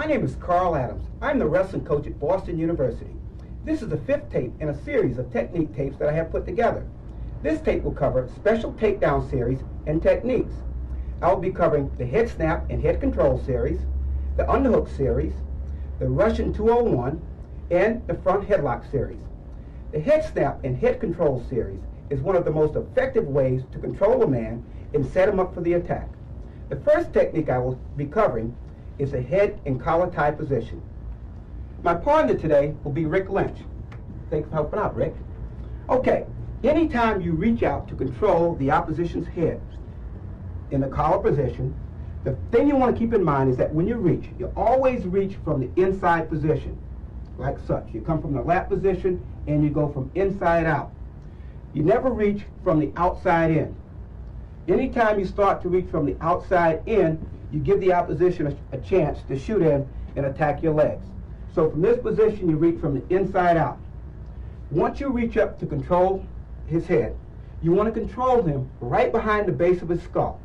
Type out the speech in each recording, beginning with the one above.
My name is Carl Adams. I'm the wrestling coach at Boston University. This is the 5th tape in a series of technique tapes that I have put together. This tape will cover special takedown series and techniques. I will be covering the head snap and head control series, the underhook series, the Russian 201, and the front headlock series. The head snap and head control series is one of the most effective ways to control a man and set him up for the attack. The first technique I will be covering is a head and collar tie position. My partner today will be Rick Lynch. Thanks for helping out, Rick. Okay, anytime you reach out to control the opposition's head in the collar position, the thing you want to keep in mind is that when you reach, you always reach from the inside position, like such. You come from the lap position and you go from inside out. You never reach from the outside in. Anytime you start to reach from the outside in, you give the opposition a chance to shoot in and attack your legs. So from this position, you reach from the inside out. Once you reach up to control his head, you want to control him right behind the base of his skull.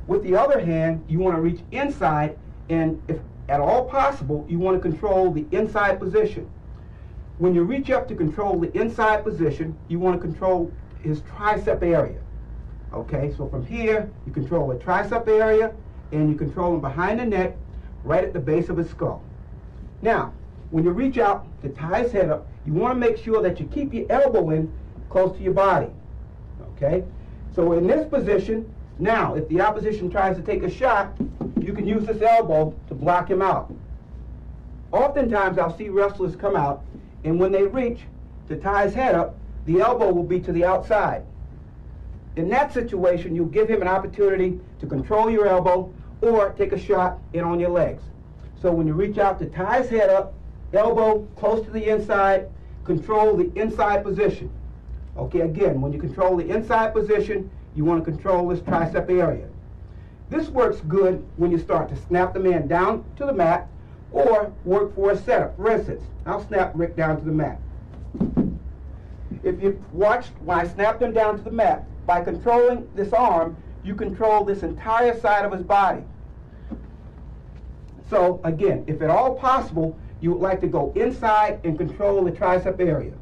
With the other hand, you want to reach inside, and if at all possible, you want to control the inside position. When you reach up to control the inside position, you want to control his tricep area. Okay, so from here, you control the tricep area, and you control him behind the neck, right at the base of his skull. Now, when you reach out to tie his head up, you want to make sure that you keep your elbow in close to your body. Okay, so in this position, now, if the opposition tries to take a shot, you can use this elbow to block him out. Oftentimes, I'll see wrestlers come out, and when they reach to tie his head up, the elbow will be to the outside. In that situation, you'll give him an opportunity to control your elbow or take a shot in on your legs. So when you reach out to tie his head up, elbow close to the inside, control the inside position. Okay, again, when you control the inside position, you want to control this tricep area. This works good when you start to snap the man down to the mat or work for a setup. For instance, I'll snap Rick down to the mat. If you've watched when I snapped him down to the mat, by controlling this arm, you control this entire side of his body. So again, if at all possible, you would like to go inside and control the tricep area,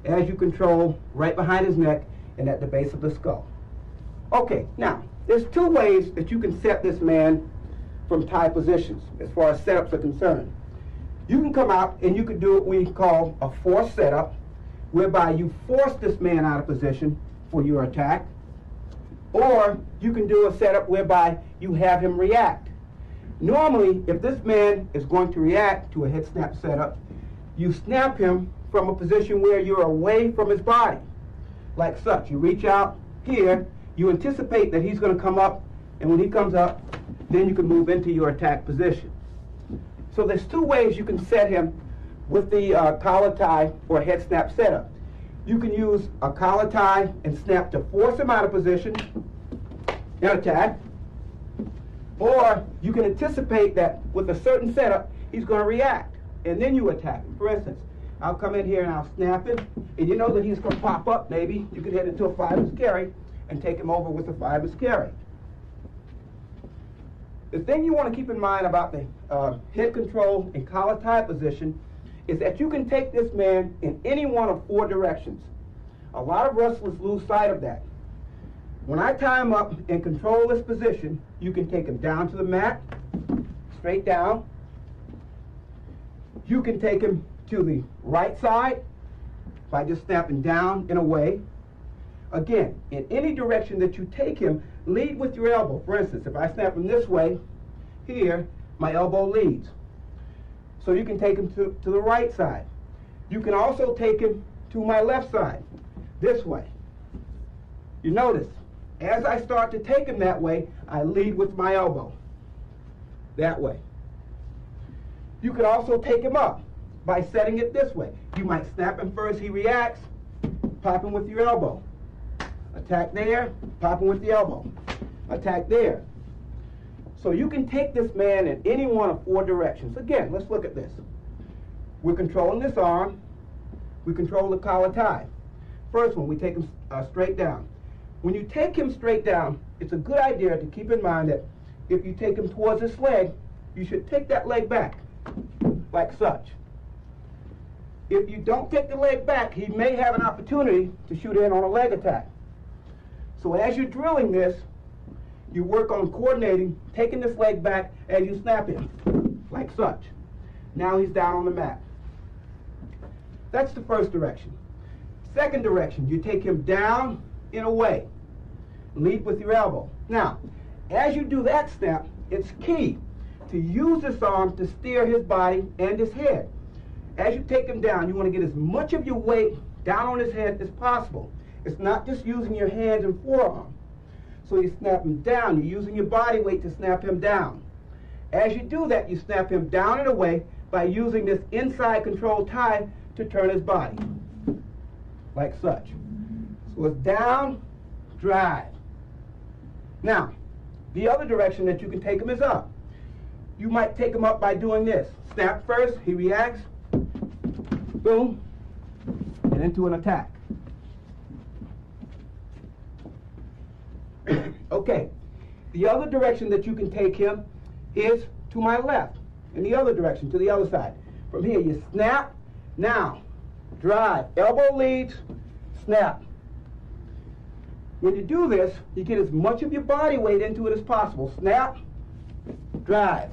as you control right behind his neck and at the base of the skull. Okay, now, there's 2 ways that you can set this man from tie positions as far as setups are concerned. You can come out and you can do what we call a force setup, whereby you force this man out of position for your attack, or you can do a setup whereby you have him react. Normally, if this man is going to react to a head snap setup, you snap him from a position where you're away from his body, like such. You reach out here, you anticipate that he's going to come up, and when he comes up, then you can move into your attack position. So there's 2 ways you can set him with the collar tie or head snap setup. You can use a collar tie and snap to force him out of position and attack, or you can anticipate that with a certain setup, he's going to react, and then you attack him. For instance, I'll come in here and I'll snap him, and you know that he's going to pop up maybe. You can head into a 5-miss carry and take him over with a 5-miss carry. The thing you want to keep in mind about the head control and collar tie position is that you can take this man in any one of 4 directions. A lot of wrestlers lose sight of that. When I tie him up and control this position, you can take him down to the mat, straight down. You can take him to the right side by just snapping down and away. Again, in any direction that you take him, lead with your elbow. For instance, if I snap him this way, here, my elbow leads. So you can take him to the right side. You can also take him to my left side, this way. You notice, as I start to take him that way, I lead with my elbow, that way. You can also take him up by setting it this way. You might snap him first, he reacts, pop him with your elbow. Attack there, pop him with the elbow. Attack there. So you can take this man in any one of 4 directions. Again, let's look at this. We're controlling this arm. We control the collar tie. First one, we take him straight down. When you take him straight down, it's a good idea to keep in mind that if you take him towards this leg, you should take that leg back. like such. If you don't take the leg back, he may have an opportunity to shoot in on a leg attack. So as you're drilling this, you work on coordinating, taking this leg back as you snap him, like such. Now he's down on the mat. That's the first direction. Second direction, you take him down and away. Lead with your elbow. Now, as you do that snap, it's key to use this arm to steer his body and his head. As you take him down, you want to get as much of your weight down on his head as possible. It's not just using your hands and forearm. So you snap him down. You're using your body weight to snap him down. As you do that, you snap him down and away by using this inside control tie to turn his body, like such. So it's down, drive. Now, the other direction that you can take him is up. You might take him up by doing this. Snap first, he reacts, boom, and into an attack. Okay, the other direction that you can take him is to my left, in the other direction, to the other side. From here, you snap, now, drive, elbow leads, snap. When you do this, you get as much of your body weight into it as possible. Snap, drive.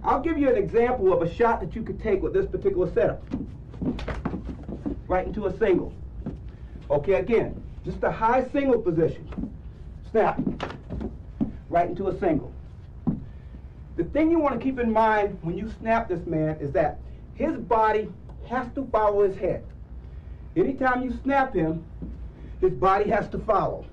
I'll give you an example of a shot that you could take with this particular setup. Right into a single. Okay, again, just a high single position. Snap, right into a single. The thing you want to keep in mind when you snap this man is that his body has to follow his head. Anytime you snap him, his body has to follow.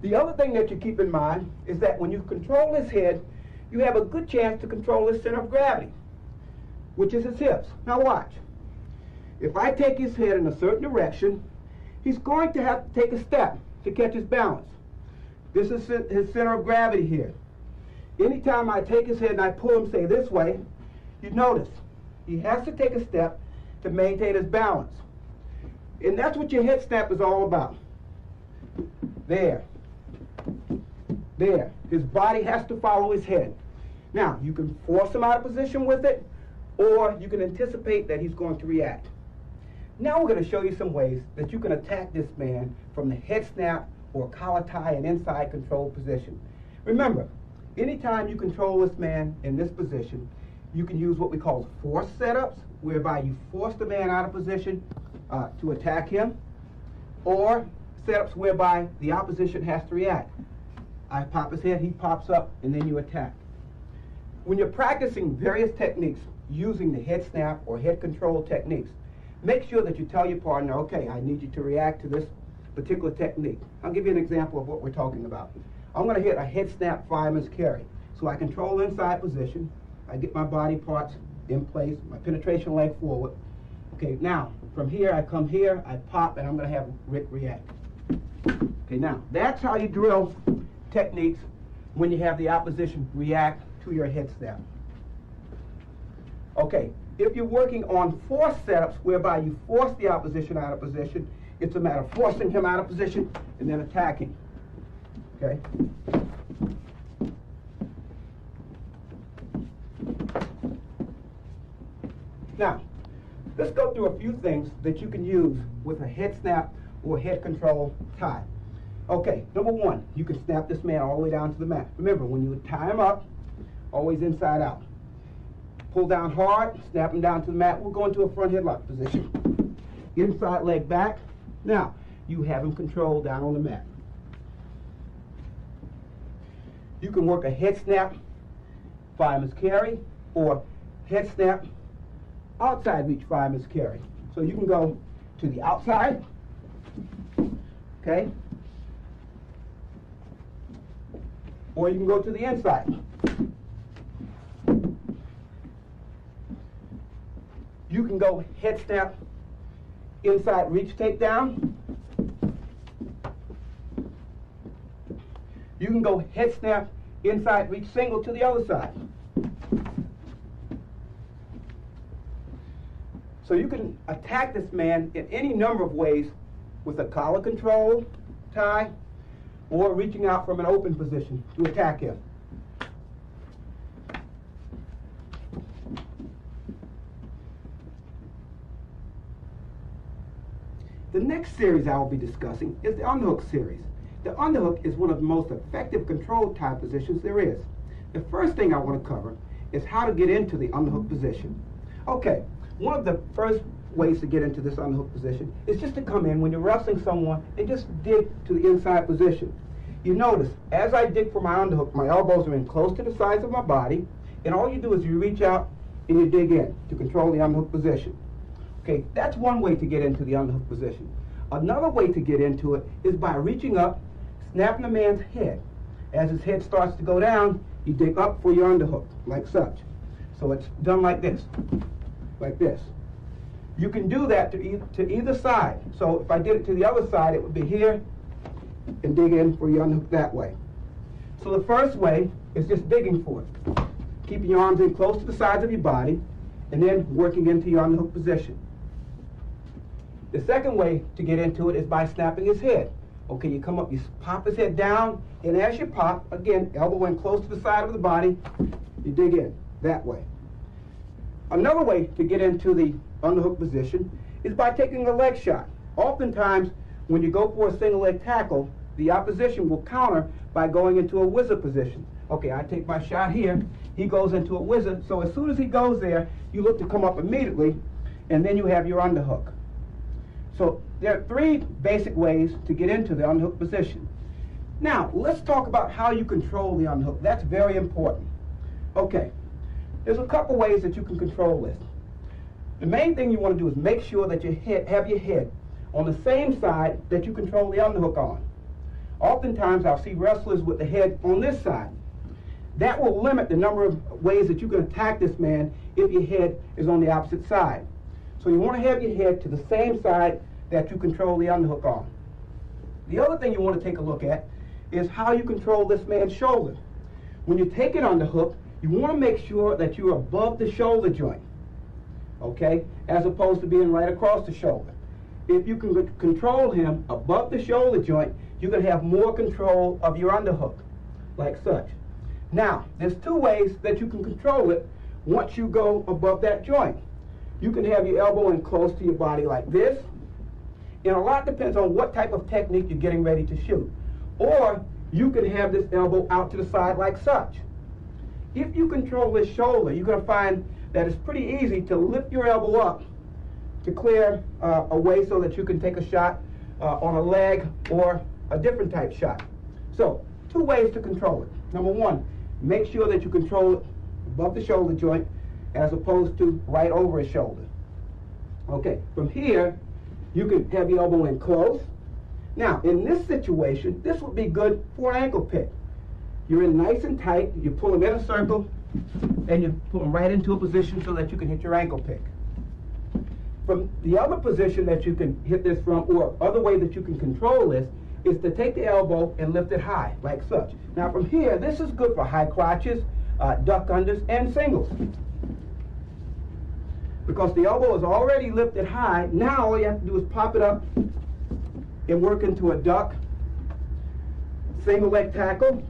The other thing that you keep in mind is that when you control his head, you have a good chance to control his center of gravity, which is his hips. Now watch. If I take his head in a certain direction, he's going to have to take a step to catch his balance. This is his center of gravity here. Anytime I take his head and I pull him, say, this way, you notice he has to take a step to maintain his balance. And that's what your head snap is all about. There. There. His body has to follow his head. Now, you can force him out of position with it, or you can anticipate that he's going to react. Now we're going to show you some ways that you can attack this man from the head snap or collar tie and inside control position. Remember, anytime you control this man in this position, you can use what we call force setups, whereby you force the man out of position to attack him, or setups whereby the opposition has to react. I pop his head, he pops up, and then you attack. When you're practicing various techniques using the head snap or head control techniques, make sure that you tell your partner, okay, I need you to react to this particular technique. I'll give you an example of what we're talking about. I'm going to hit a head snap fireman's carry. So I control inside position, I get my body parts in place, my penetration leg forward. Okay, now, from here, I come here, I pop, and I'm going to have Rick react. Okay, now, that's how you drill techniques when you have the opposition react to your head snap. Okay, if you're working on force setups whereby you force the opposition out of position, it's a matter of forcing him out of position and then attacking. Okay? Now, let's go through a few things that you can use with a head snap or head control tie. Okay, number one, you can snap this man all the way down to the mat. Remember, when you tie him up, always inside out. Pull down hard, snap him down to the mat. We'll go into a front headlock position. Inside leg back. Now, you have him controlled down on the mat. You can work a head snap, fireman's carry, or head snap, outside reach fireman's carry. So you can go to the outside, okay? Or you can go to the inside. You can go head snap, inside reach takedown. You can go head snap, inside reach single to the other side. So you can attack this man in any number of ways with a collar control tie or reaching out from an open position to attack him. The next series I will be discussing is the underhook series. The underhook is one of the most effective control type positions there is. The first thing I want to cover is how to get into the underhook position. Okay, one of the first ways to get into this underhook position is just to come in when you're wrestling someone and just dig to the inside position. You notice, as I dig for my underhook, my elbows are in close to the sides of my body, and all you do is you reach out and you dig in to control the underhook position. Okay, that's one way to get into the underhook position. Another way to get into it is by reaching up, snapping the man's head. As his head starts to go down, you dig up for your underhook, like such. So it's done like this, like this. You can do that to either side. So if I did it to the other side, it would be here, and dig in for your underhook that way. So the first way is just digging for it. Keeping your arms in close to the sides of your body, and then working into your underhook position. The second way to get into it is by snapping his head. Okay, you come up, you pop his head down, and as you pop, again, elbow in close to the side of the body, you dig in that way. Another way to get into the underhook position is by taking a leg shot. Oftentimes, when you go for a single leg tackle, the opposition will counter by going into a whizzer position. Okay, I take my shot here, he goes into a whizzer, so as soon as he goes there, you look to come up immediately, and then you have your underhook. So there are three basic ways to get into the underhook position. Now, let's talk about how you control the underhook. That's very important. Okay, there's a couple ways that you can control this. The main thing you want to do is make sure that you have your head on the same side that you control the underhook on. Oftentimes, I'll see wrestlers with the head on this side. That will limit the number of ways that you can attack this man if your head is on the opposite side. So you want to have your head to the same side that you control the underhook on. The other thing you want to take a look at is how you control this man's shoulder. When you take an underhook, you want to make sure that you're above the shoulder joint, okay, as opposed to being right across the shoulder. If you can control him above the shoulder joint, you can have more control of your underhook, like such. Now, there's two ways that you can control it once you go above that joint. You can have your elbow in close to your body like this, and a lot depends on what type of technique you're getting ready to shoot. Or you can have this elbow out to the side like such. If you control this shoulder, you're going to find that it's pretty easy to lift your elbow up to clear a way so that you can take a shot on a leg or a different type shot. So, two ways to control it. Number one, make sure that you control it above the shoulder joint as opposed to right over his shoulder. Okay, from here, you can have your elbow in close. Now, in this situation, this would be good for an ankle pick. You're in nice and tight, you pull them in a circle, and you pull them right into a position so that you can hit your ankle pick. From the other position that you can hit this from, or other way that you can control this, is to take the elbow and lift it high, like such. Now from here, this is good for high crotches, duck unders, and singles. Because the elbow is already lifted high, now all you have to do is pop it up and work into a duck, single leg tackle,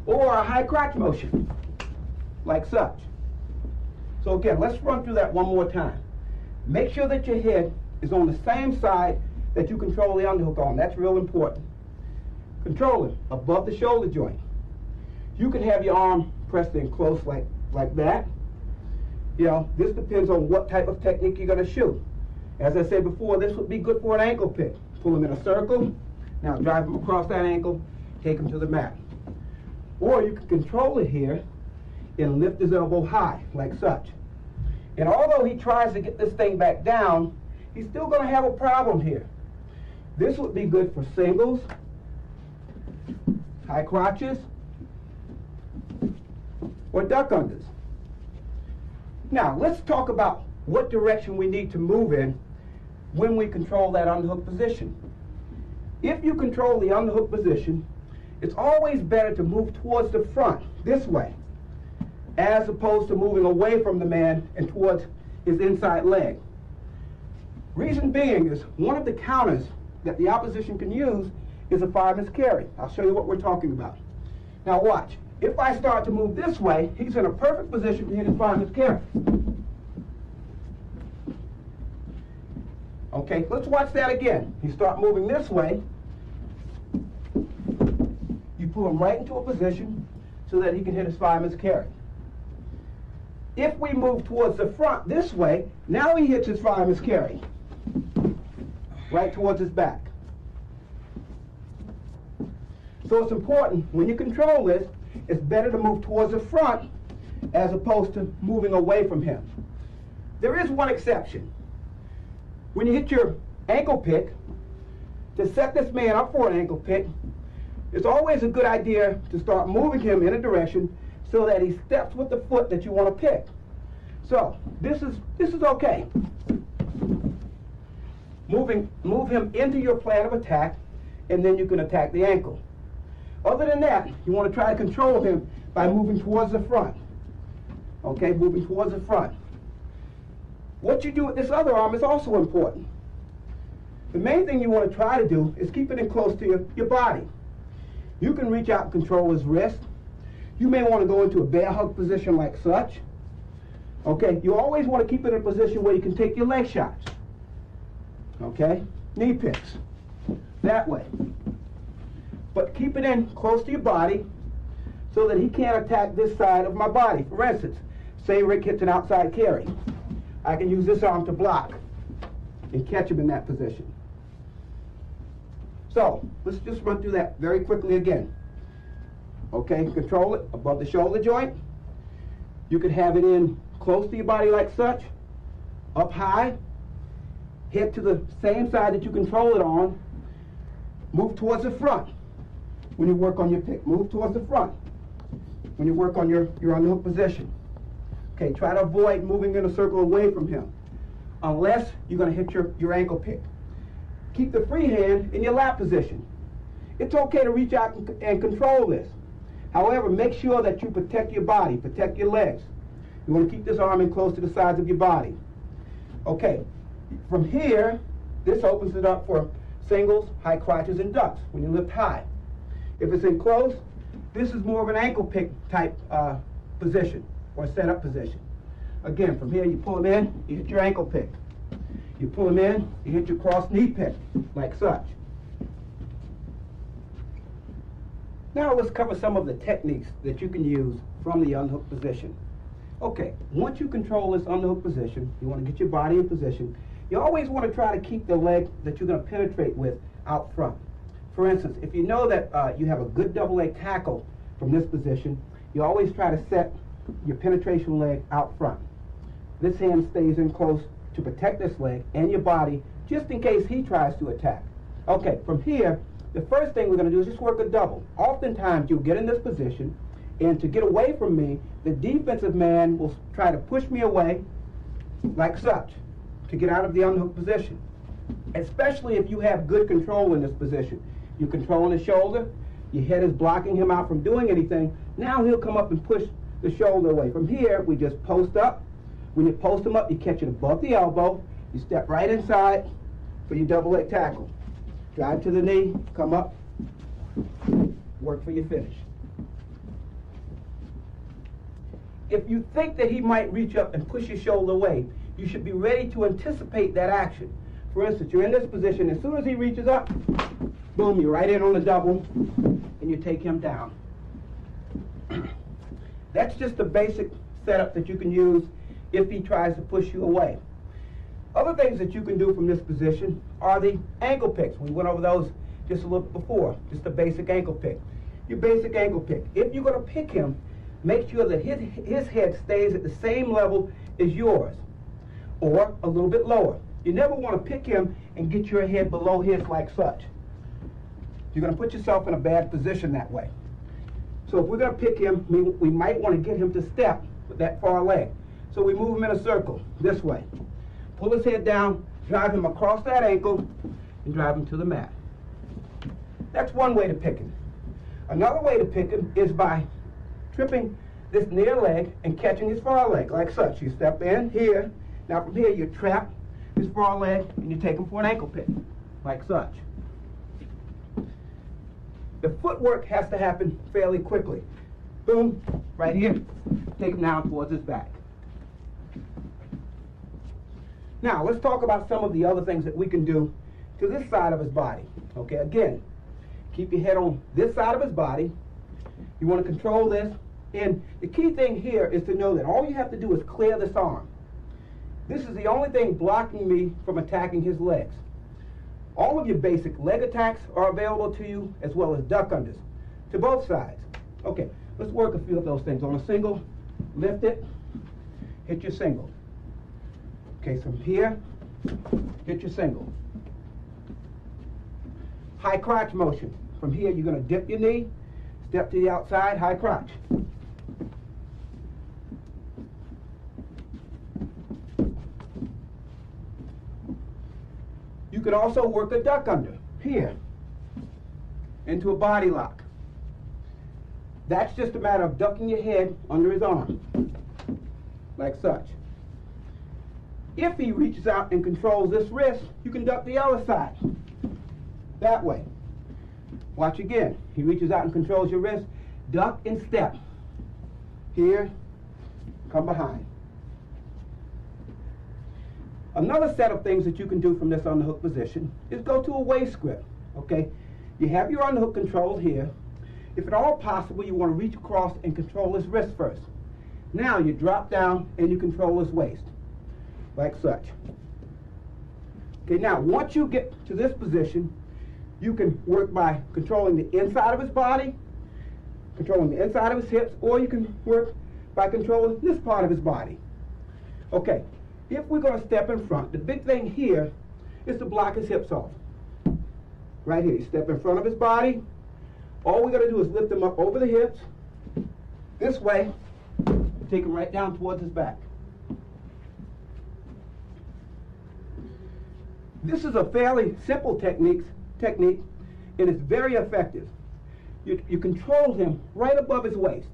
or a high crotch motion, like such. So again, let's run through that one more time. Make sure that your head is on the same side that you control the underhook on. That's real important. Control it above the shoulder joint. You can have your arm pressed in close like that. You know, this depends on what type of technique you're going to shoot. As I said before, this would be good for an ankle pick. Pull him in a circle. Now drive him across that ankle, take him to the mat. Or you can control it here and lift his elbow high, like such. And although he tries to get this thing back down, he's still going to have a problem here. This would be good for singles, high crotches, or duck unders. Now, let's talk about what direction we need to move in when we control that underhook position. If you control the underhook position, it's always better to move towards the front, this way, as opposed to moving away from the man and towards his inside leg. Reason being is one of the counters that the opposition can use is a fireman's carry. I'll show you what we're talking about. Now watch. If I start to move this way, he's in a perfect position to hit his fireman's carry. Okay, let's watch that again. You start moving this way. You pull him right into a position so that he can hit his fireman's carry. If we move towards the front this way, now he hits his fireman's carry. Right towards his back. So it's important, when you control this, it's better to move towards the front as opposed to moving away from him. There is one exception. When you hit your ankle pick, to set this man up for an ankle pick, it's always a good idea to start moving him in a direction so that he steps with the foot that you want to pick. So, this is okay. Move him into your plan of attack, and then you can attack the ankle. Other than that, you want to try to control him by moving towards the front. Okay, moving towards the front. What you do with this other arm is also important. The main thing you want to try to do is keep it in close to your body. You can reach out and control his wrist. You may want to go into a bear hug position like such. Okay, you always want to keep it in a position where you can take your leg shots. Okay, knee picks, that way. But keep it in close to your body so that he can't attack this side of my body. For instance, say Rick hits an outside carry. I can use this arm to block and catch him in that position. So, let's just run through that very quickly again. Okay, control it above the shoulder joint. You could have it in close to your body like such, up high, hit to the same side that you control it on, move towards the front when you work on your pick. Move towards the front when you work on your underhook position. Okay, try to avoid moving in a circle away from him, unless you're going to hit your ankle pick. Keep the free hand in your lap position. It's okay to reach out and control this. However, make sure that you protect your body, protect your legs. You want to keep this arm in close to the sides of your body. Okay, from here, this opens it up for singles, high crotches, and ducks when you lift high. If it's in close, this is more of an ankle pick type position or setup position. Again, from here you pull him in, you hit your ankle pick. You pull him in, you hit your cross knee pick, like such. Now let's cover some of the techniques that you can use from the unhook position. Okay, once you control this underhook position, you want to get your body in position. You always want to try to keep the leg that you're going to penetrate with out front. For instance, if you know that you have a good double leg tackle from this position, you always try to set your penetration leg out front. This hand stays in close to protect this leg and your body just in case he tries to attack. Okay, from here, the first thing we're going to do is just work a double. Oftentimes you'll get in this position, and to get away from me, the defensive man will try to push me away like such to get out of the unhooked position. Especially if you have good control in this position. You're controlling the shoulder, your head is blocking him out from doing anything. Now he'll come up and push the shoulder away. From here, we just post up. When you post him up, you catch it above the elbow. You step right inside for your double leg tackle. Drive to the knee, come up, work for your finish. If you think that he might reach up and push your shoulder away, you should be ready to anticipate that action. For instance, you're in this position, as soon as he reaches up, boom, you're right in on the double, and you take him down. That's just the basic setup that you can use if he tries to push you away. Other things that you can do from this position are the ankle picks. We went over those just a little bit before, just a basic ankle pick. Your basic ankle pick. If you're going to pick him, make sure that his head stays at the same level as yours, or a little bit lower. You never want to pick him and get your head below his like such. You're going to put yourself in a bad position that way. So if we're going to pick him, we might want to get him to step with that far leg. So we move him in a circle, this way. Pull his head down, drive him across that ankle, and drive him to the mat. That's one way to pick him. Another way to pick him is by tripping this near leg and catching his far leg, like such. You step in here. Now from here, you trap his far leg, and you take him for an ankle pick, like such. The footwork has to happen fairly quickly. Boom, right here, take him down towards his back. Now, let's talk about some of the other things that we can do to this side of his body. Okay, again, keep your head on this side of his body. You want to control this. And the key thing here is to know that all you have to do is clear this arm. This is the only thing blocking me from attacking his legs. All of your basic leg attacks are available to you, as well as duck unders, to both sides. Okay, let's work a few of those things. On a single, lift it, hit your single. Okay, from here, hit your single. High crotch motion. From here, you're going to dip your knee, step to the outside, high crotch. You can also work a duck under, here, into a body lock. That's just a matter of ducking your head under his arm, like such. If he reaches out and controls this wrist, you can duck the other side, that way. Watch again. He reaches out and controls your wrist, duck and step. Here, come behind. Another set of things that you can do from this underhook position is go to a waist grip, okay? You have your underhook control here. If at all possible, you want to reach across and control his wrist first. Now you drop down and you control his waist, like such. Okay, now once you get to this position, you can work by controlling the inside of his body, controlling the inside of his hips, or you can work by controlling this part of his body. Okay. If we're going to step in front, the big thing here is to block his hips off. Right here, you step in front of his body. All we got to do is lift him up over the hips, this way, take him right down towards his back. This is a fairly simple technique, and it's very effective. You control him right above his waist.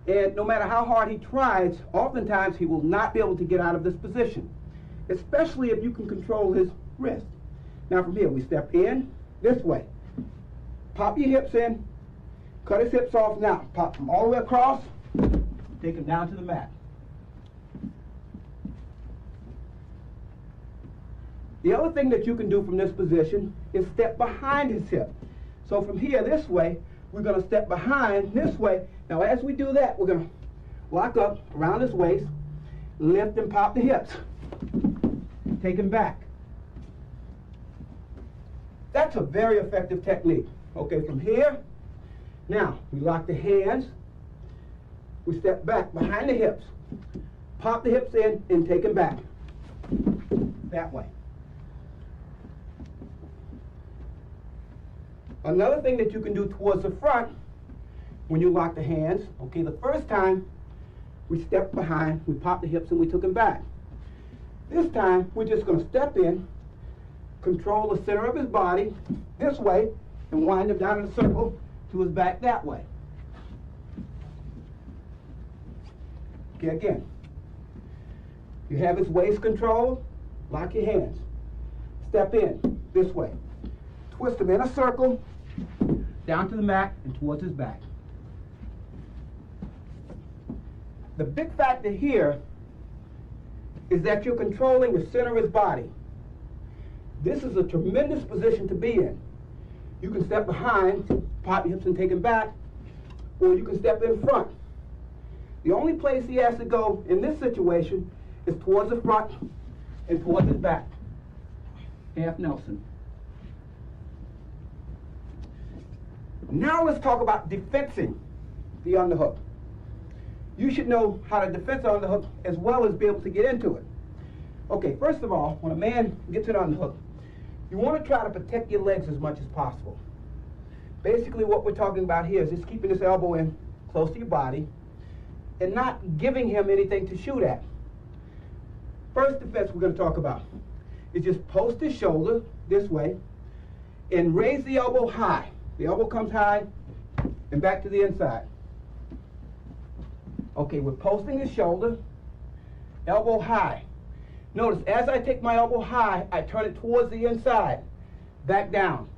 And no matter how hard he tries, oftentimes he will not be able to get out of this position, especially if you can control his wrist. Now from here, we step in this way. Pop your hips in, cut his hips off now. Pop them all the way across, take him down to the mat. The other thing that you can do from this position is step behind his hip. So from here, this way, we're going to step behind this way. Now as we do that, we're going to lock up around his waist, lift and pop the hips, take him back. That's a very effective technique. Okay, from here, now we lock the hands, we step back behind the hips, pop the hips in and take him back, that way. Another thing that you can do towards the front, when you lock the hands, okay, the first time we stepped behind, we popped the hips and we took him back. This time, we're just going to step in, control the center of his body this way, and wind him down in a circle to his back that way. Okay, again, you have his waist control, lock your hands. Step in this way. Twist him in a circle, down to the mat and towards his back. The big factor here is that you're controlling the center of his body. This is a tremendous position to be in. You can step behind, pop your hips and take him back, or you can step in front. The only place he has to go in this situation is towards the front and towards his back. Half Nelson. Now let's talk about defensing the underhook. You should know how to defend the underhook as well as be able to get into it. Okay, first of all, when a man gets an underhook, you want to try to protect your legs as much as possible. Basically what we're talking about here is just keeping this elbow in close to your body and not giving him anything to shoot at. First defense we're going to talk about is just post his shoulder this way and raise the elbow high. The elbow comes high and back to the inside. Okay, we're posting his shoulder, elbow high. Notice, as I take my elbow high, I turn it towards the inside, back down.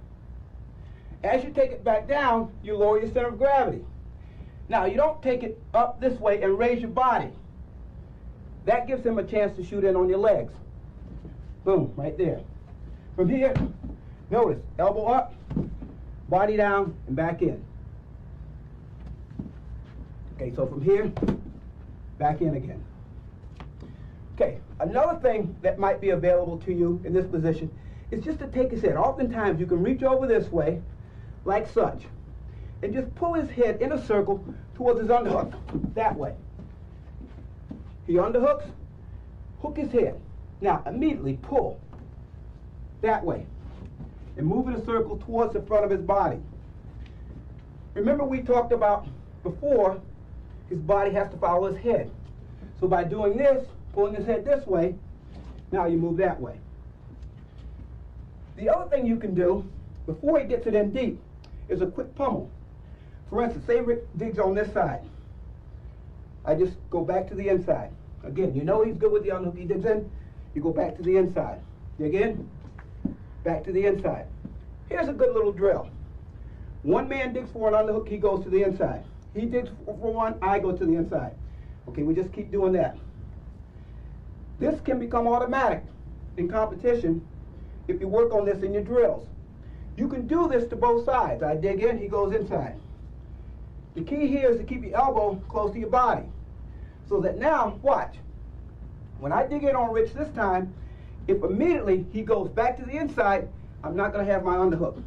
As you take it back down, you lower your center of gravity. Now, you don't take it up this way and raise your body. That gives him a chance to shoot in on your legs. Boom, right there. From here, notice, elbow up, body down, and back in. Okay, so from here, back in again. Okay, another thing that might be available to you in this position is just to take his head. Oftentimes, you can reach over this way, like such, and just pull his head in a circle towards his underhook, that way. He underhooks, hook his head. Now, immediately pull, that way, and move in a circle towards the front of his body. Remember we talked about before, his body has to follow his head. So by doing this, pulling his head this way, now you move that way. The other thing you can do, before he gets it in deep, is a quick pummel. For instance, say Rick digs on this side. I just go back to the inside. Again, you know he's good with the underhook. He digs in, you go back to the inside. Dig in, back to the inside. Here's a good little drill. One man digs for an underhook, he goes to the inside. He digs for one, I go to the inside. Okay, we just keep doing that. This can become automatic in competition if you work on this in your drills. You can do this to both sides. I dig in, he goes inside. The key here is to keep your elbow close to your body. So that now, watch. When I dig in on Rich this time, if immediately he goes back to the inside, I'm not going to have my underhook.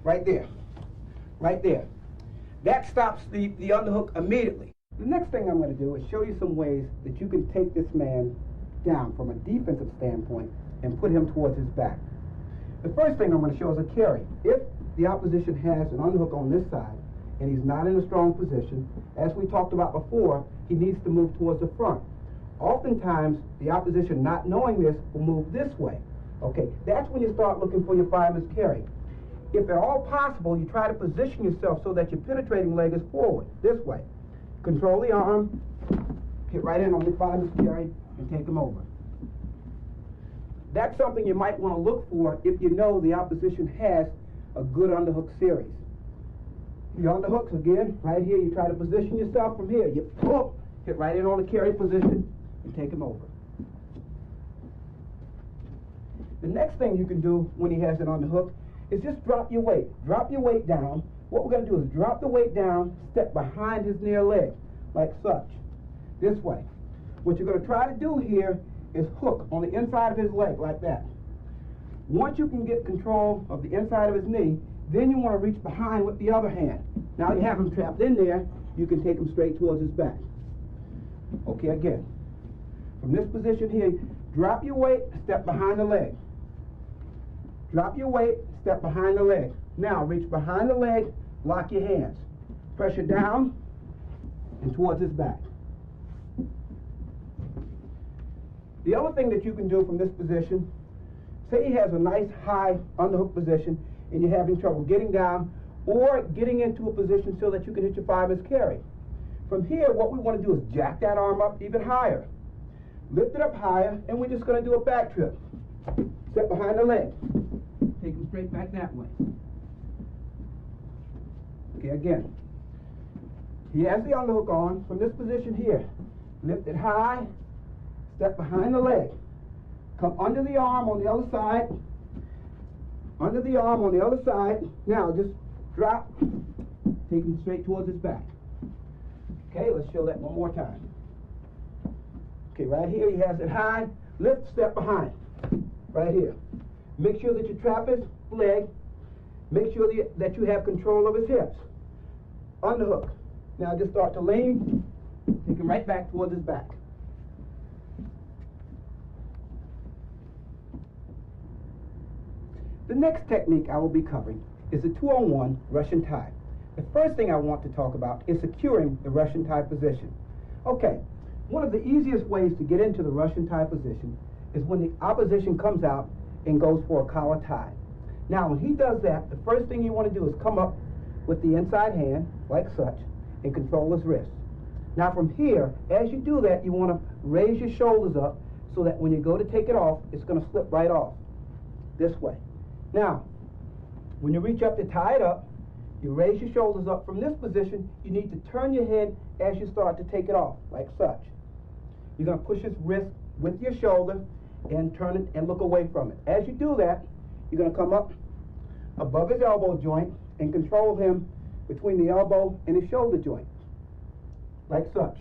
Right there. Right there. That stops the underhook immediately. The next thing I'm going to do is show you some ways that you can take this man down from a defensive standpoint and put him towards his back. The first thing I'm going to show is a carry. If the opposition has an underhook on this side and he's not in a strong position, as we talked about before, he needs to move towards the front. Oftentimes, the opposition, not knowing this, will move this way. Okay, that's when you start looking for your fireman's carry. If at all possible, you try to position yourself so that your penetrating leg is forward, this way. Control the arm, hit right in on the fireman's carry, and take him over. That's something you might want to look for if you know the opposition has a good underhook series. The underhooks, again, right here, you try to position yourself from here. You pull, hit right in on the carry position, and take him over. The next thing you can do when he has it on the hook is just drop your weight. Drop your weight down. What we're going to do is drop the weight down, step behind his near leg, like such, this way. What you're going to try to do here is hook on the inside of his leg, like that. Once you can get control of the inside of his knee, then you want to reach behind with the other hand. Now you have him trapped in there, you can take him straight towards his back. Okay, again. From this position here, drop your weight, step behind the leg. Drop your weight, step behind the leg. Now reach behind the leg, lock your hands. Pressure down and towards his back. The other thing that you can do from this position, say he has a nice high underhook position and you're having trouble getting down or getting into a position so that you can hit your fireman's carry. From here, what we want to do is jack that arm up even higher. Lift it up higher, and we're just going to do a back trip. Step behind the leg. Take him straight back that way. Okay, again. He has the underhook on from this position here. Lift it high, step behind the leg. Come under the arm on the other side. Under the arm on the other side. Now just drop, take him straight towards his back. Okay, let's show that one more time. Okay, right here he has it high, lift, step behind. Right here. Make sure that you trap his leg. Make sure that you have control of his hips. Underhook. Now just start to lean, take him right back towards his back. The next technique I will be covering is the 2-on-1 Russian tie. The first thing I want to talk about is securing the Russian tie position. Okay, one of the easiest ways to get into the Russian tie position is when the opposition comes out and goes for a collar tie. Now when he does that, the first thing you want to do is come up with the inside hand, like such, and control his wrist. Now from here, as you do that, you want to raise your shoulders up so that when you go to take it off, it's going to slip right off, this way. Now, When you reach up to tie it up, you raise your shoulders up. From this position, you need to turn your head as you start to take it off, like such. You're going to push his wrist with your shoulder and turn it and look away from it. As you do that, you're going to come up above his elbow joint and control him between the elbow and his shoulder joint, like such.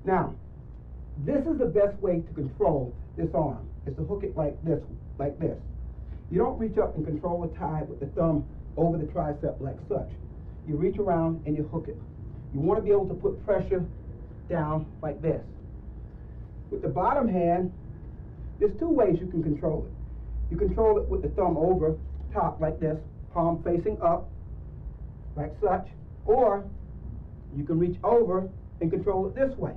Now, this is the best way to control this arm, is to hook it like this, like this. You don't reach up and control the tie with the thumb over the tricep like such. You reach around and you hook it. You want to be able to put pressure down like this. With the bottom hand, there's two ways you can control it. You control it with the thumb over top like this, palm facing up, like such, or you can reach over and control it this way.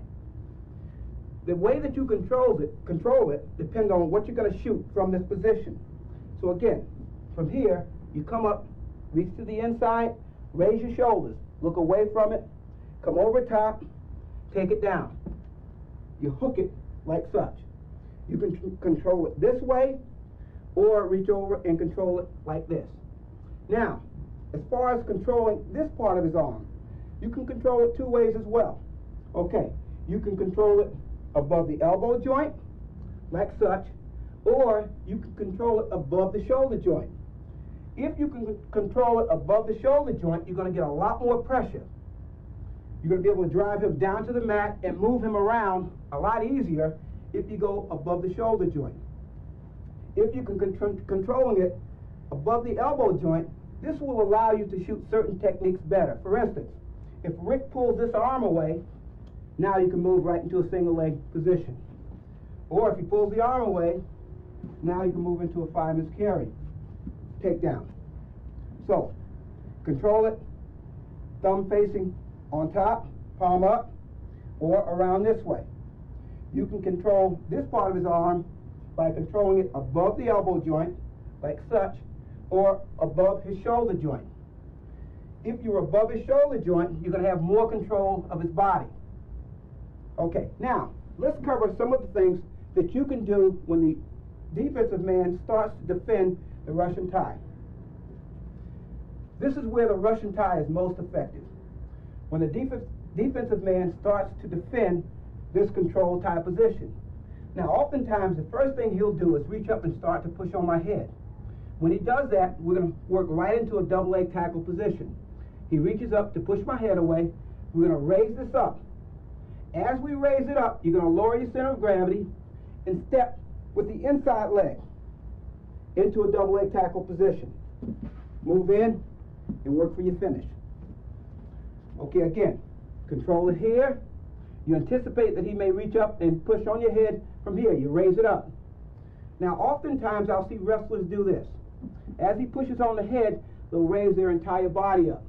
The way that you control it depends on what you're going to shoot from this position. So again, from here, you come up, reach to the inside, raise your shoulders, look away from it, come over top, take it down. You hook it like such. You can control it this way, or reach over and control it like this. Now, as far as controlling this part of his arm, you can control it two ways as well. Okay, you can control it above the elbow joint, like such, or you can control it above the shoulder joint. If you can control it above the shoulder joint, you're going to get a lot more pressure. You're going to be able to drive him down to the mat and move him around a lot easier if you go above the shoulder joint. If you can controlling it above the elbow joint, this will allow you to shoot certain techniques better. For instance, if Rick pulls this arm away, now you can move right into a single leg position. Or if he pulls the arm away, now you can move into a fireman's carry, takedown. So, control it, thumb facing on top, palm up, or around this way. You can control this part of his arm by controlling it above the elbow joint, like such, or above his shoulder joint. If you're above his shoulder joint, you're going to have more control of his body. Okay, now, let's cover some of the things that you can do when the defensive man starts to defend the Russian tie. This is where the Russian tie is most effective. When the defensive man starts to defend this control tie position. Now, oftentimes, the first thing he'll do is reach up and start to push on my head. When he does that, we're going to work right into a double leg tackle position. He reaches up to push my head away. We're going to raise this up. As we raise it up, you're going to lower your center of gravity and step with the inside leg into a double leg tackle position. Move in and work for your finish. Okay, again, control it here. You anticipate that he may reach up and push on your head from here. You raise it up. Now, oftentimes I'll see wrestlers do this. As he pushes on the head, they'll raise their entire body up.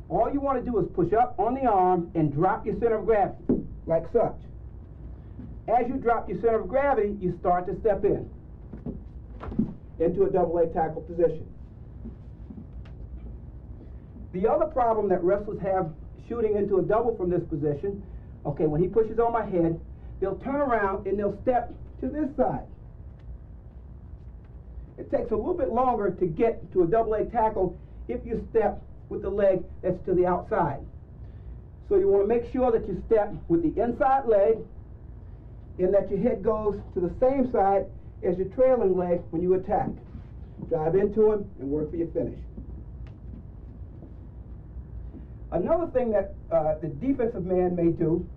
All you want to do is push up on the arm and drop your center of gravity, like such. As you drop your center of gravity, you start to step into a double leg tackle position. The other problem that wrestlers have shooting into a double from this position, okay, when he pushes on my head, they'll turn around and they'll step to this side. It takes a little bit longer to get to a double leg tackle if you step with the leg that's to the outside. So you want to make sure that you step with the inside leg and that your head goes to the same side as your trailing leg when you attack. Drive into him and work for your finish. Another thing that the defensive man may do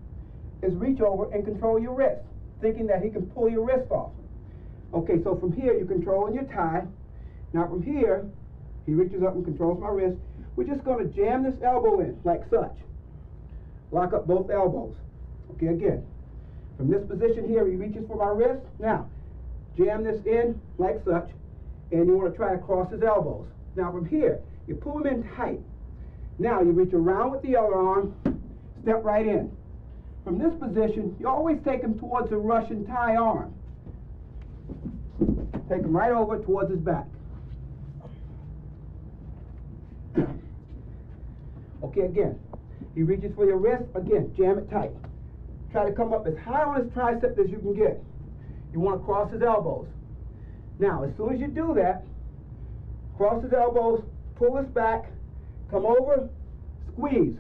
is reach over and control your wrist, thinking that he can pull your wrist off. Okay, so from here you're controlling your tie. Now from here, he reaches up and controls my wrist. We're just going to jam this elbow in, like such. Lock up both elbows. Okay, again. From this position here, he reaches for my wrist. Now, jam this in, like such, and you want to try to cross his elbows. Now from here, you pull him in tight. Now you reach around with the other arm, step right in. From this position, you always take him towards the Russian tie arm. Take him right over towards his back. Okay, again, he reaches for your wrist. Again, jam it tight. Try to come up as high on his tricep as you can get. You want to cross his elbows. Now, as soon as you do that, cross his elbows, pull this back, come over, squeeze,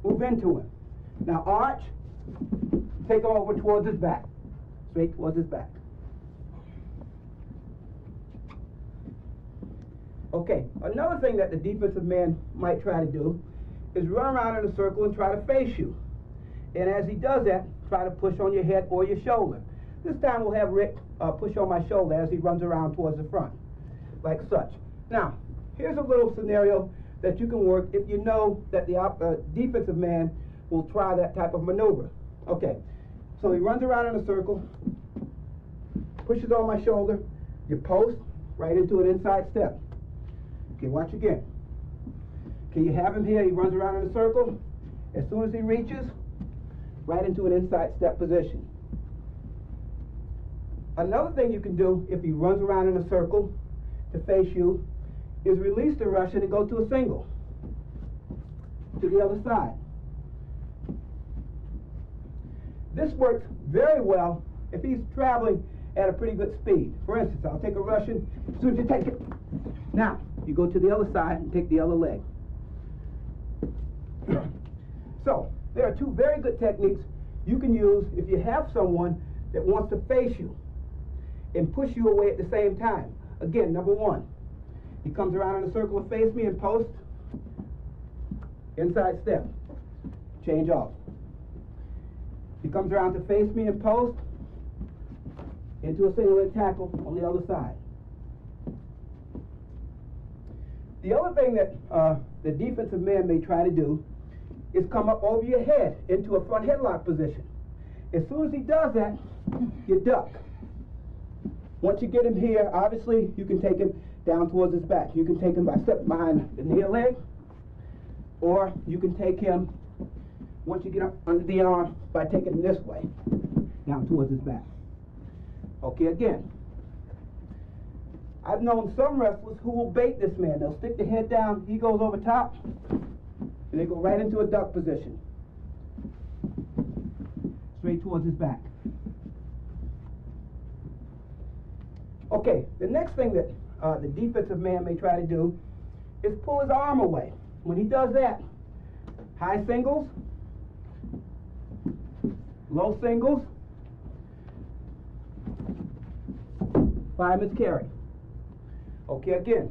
move into him. Now arch, take him over towards his back, straight towards his back. Okay, another thing that the defensive man might try to do is run around in a circle and try to face you. And as he does that, try to push on your head or your shoulder. This time we'll have Rick push on my shoulder as he runs around towards the front, like such. Now, here's a little scenario that you can work if you know that the defensive man will try that type of maneuver. Okay, so he runs around in a circle, pushes on my shoulder, you post right into an inside step. Okay, watch again. Okay, you have him here, he runs around in a circle. As soon as he reaches, right into an inside step position. Another thing you can do if he runs around in a circle to face you is release the Russian and go to a single to the other side. This works very well if he's traveling at a pretty good speed. For instance, I'll take a Russian, as soon as you take it, now you go to the other side and take the other leg. So, there are two very good techniques you can use if you have someone that wants to face you and push you away at the same time. Again, number one, he comes around in a circle and face me and post, inside step, change off. He comes around to face me and post, into a single leg tackle on the other side. The other thing that the defensive man may try to do is come up over your head into a front headlock position. As soon as he does that, you duck. Once you get him here, obviously you can take him down towards his back. You can take him by stepping behind the near leg, or you can take him, once you get up under the arm, by taking him this way, down towards his back. Okay, again. I've known some wrestlers who will bait this man. They'll stick the head down, he goes over top, and they go right into a duck position, straight towards his back. Okay, the next thing that the defensive man may try to do is pull his arm away. When he does that, high singles, low singles, fireman's carry. Okay, again.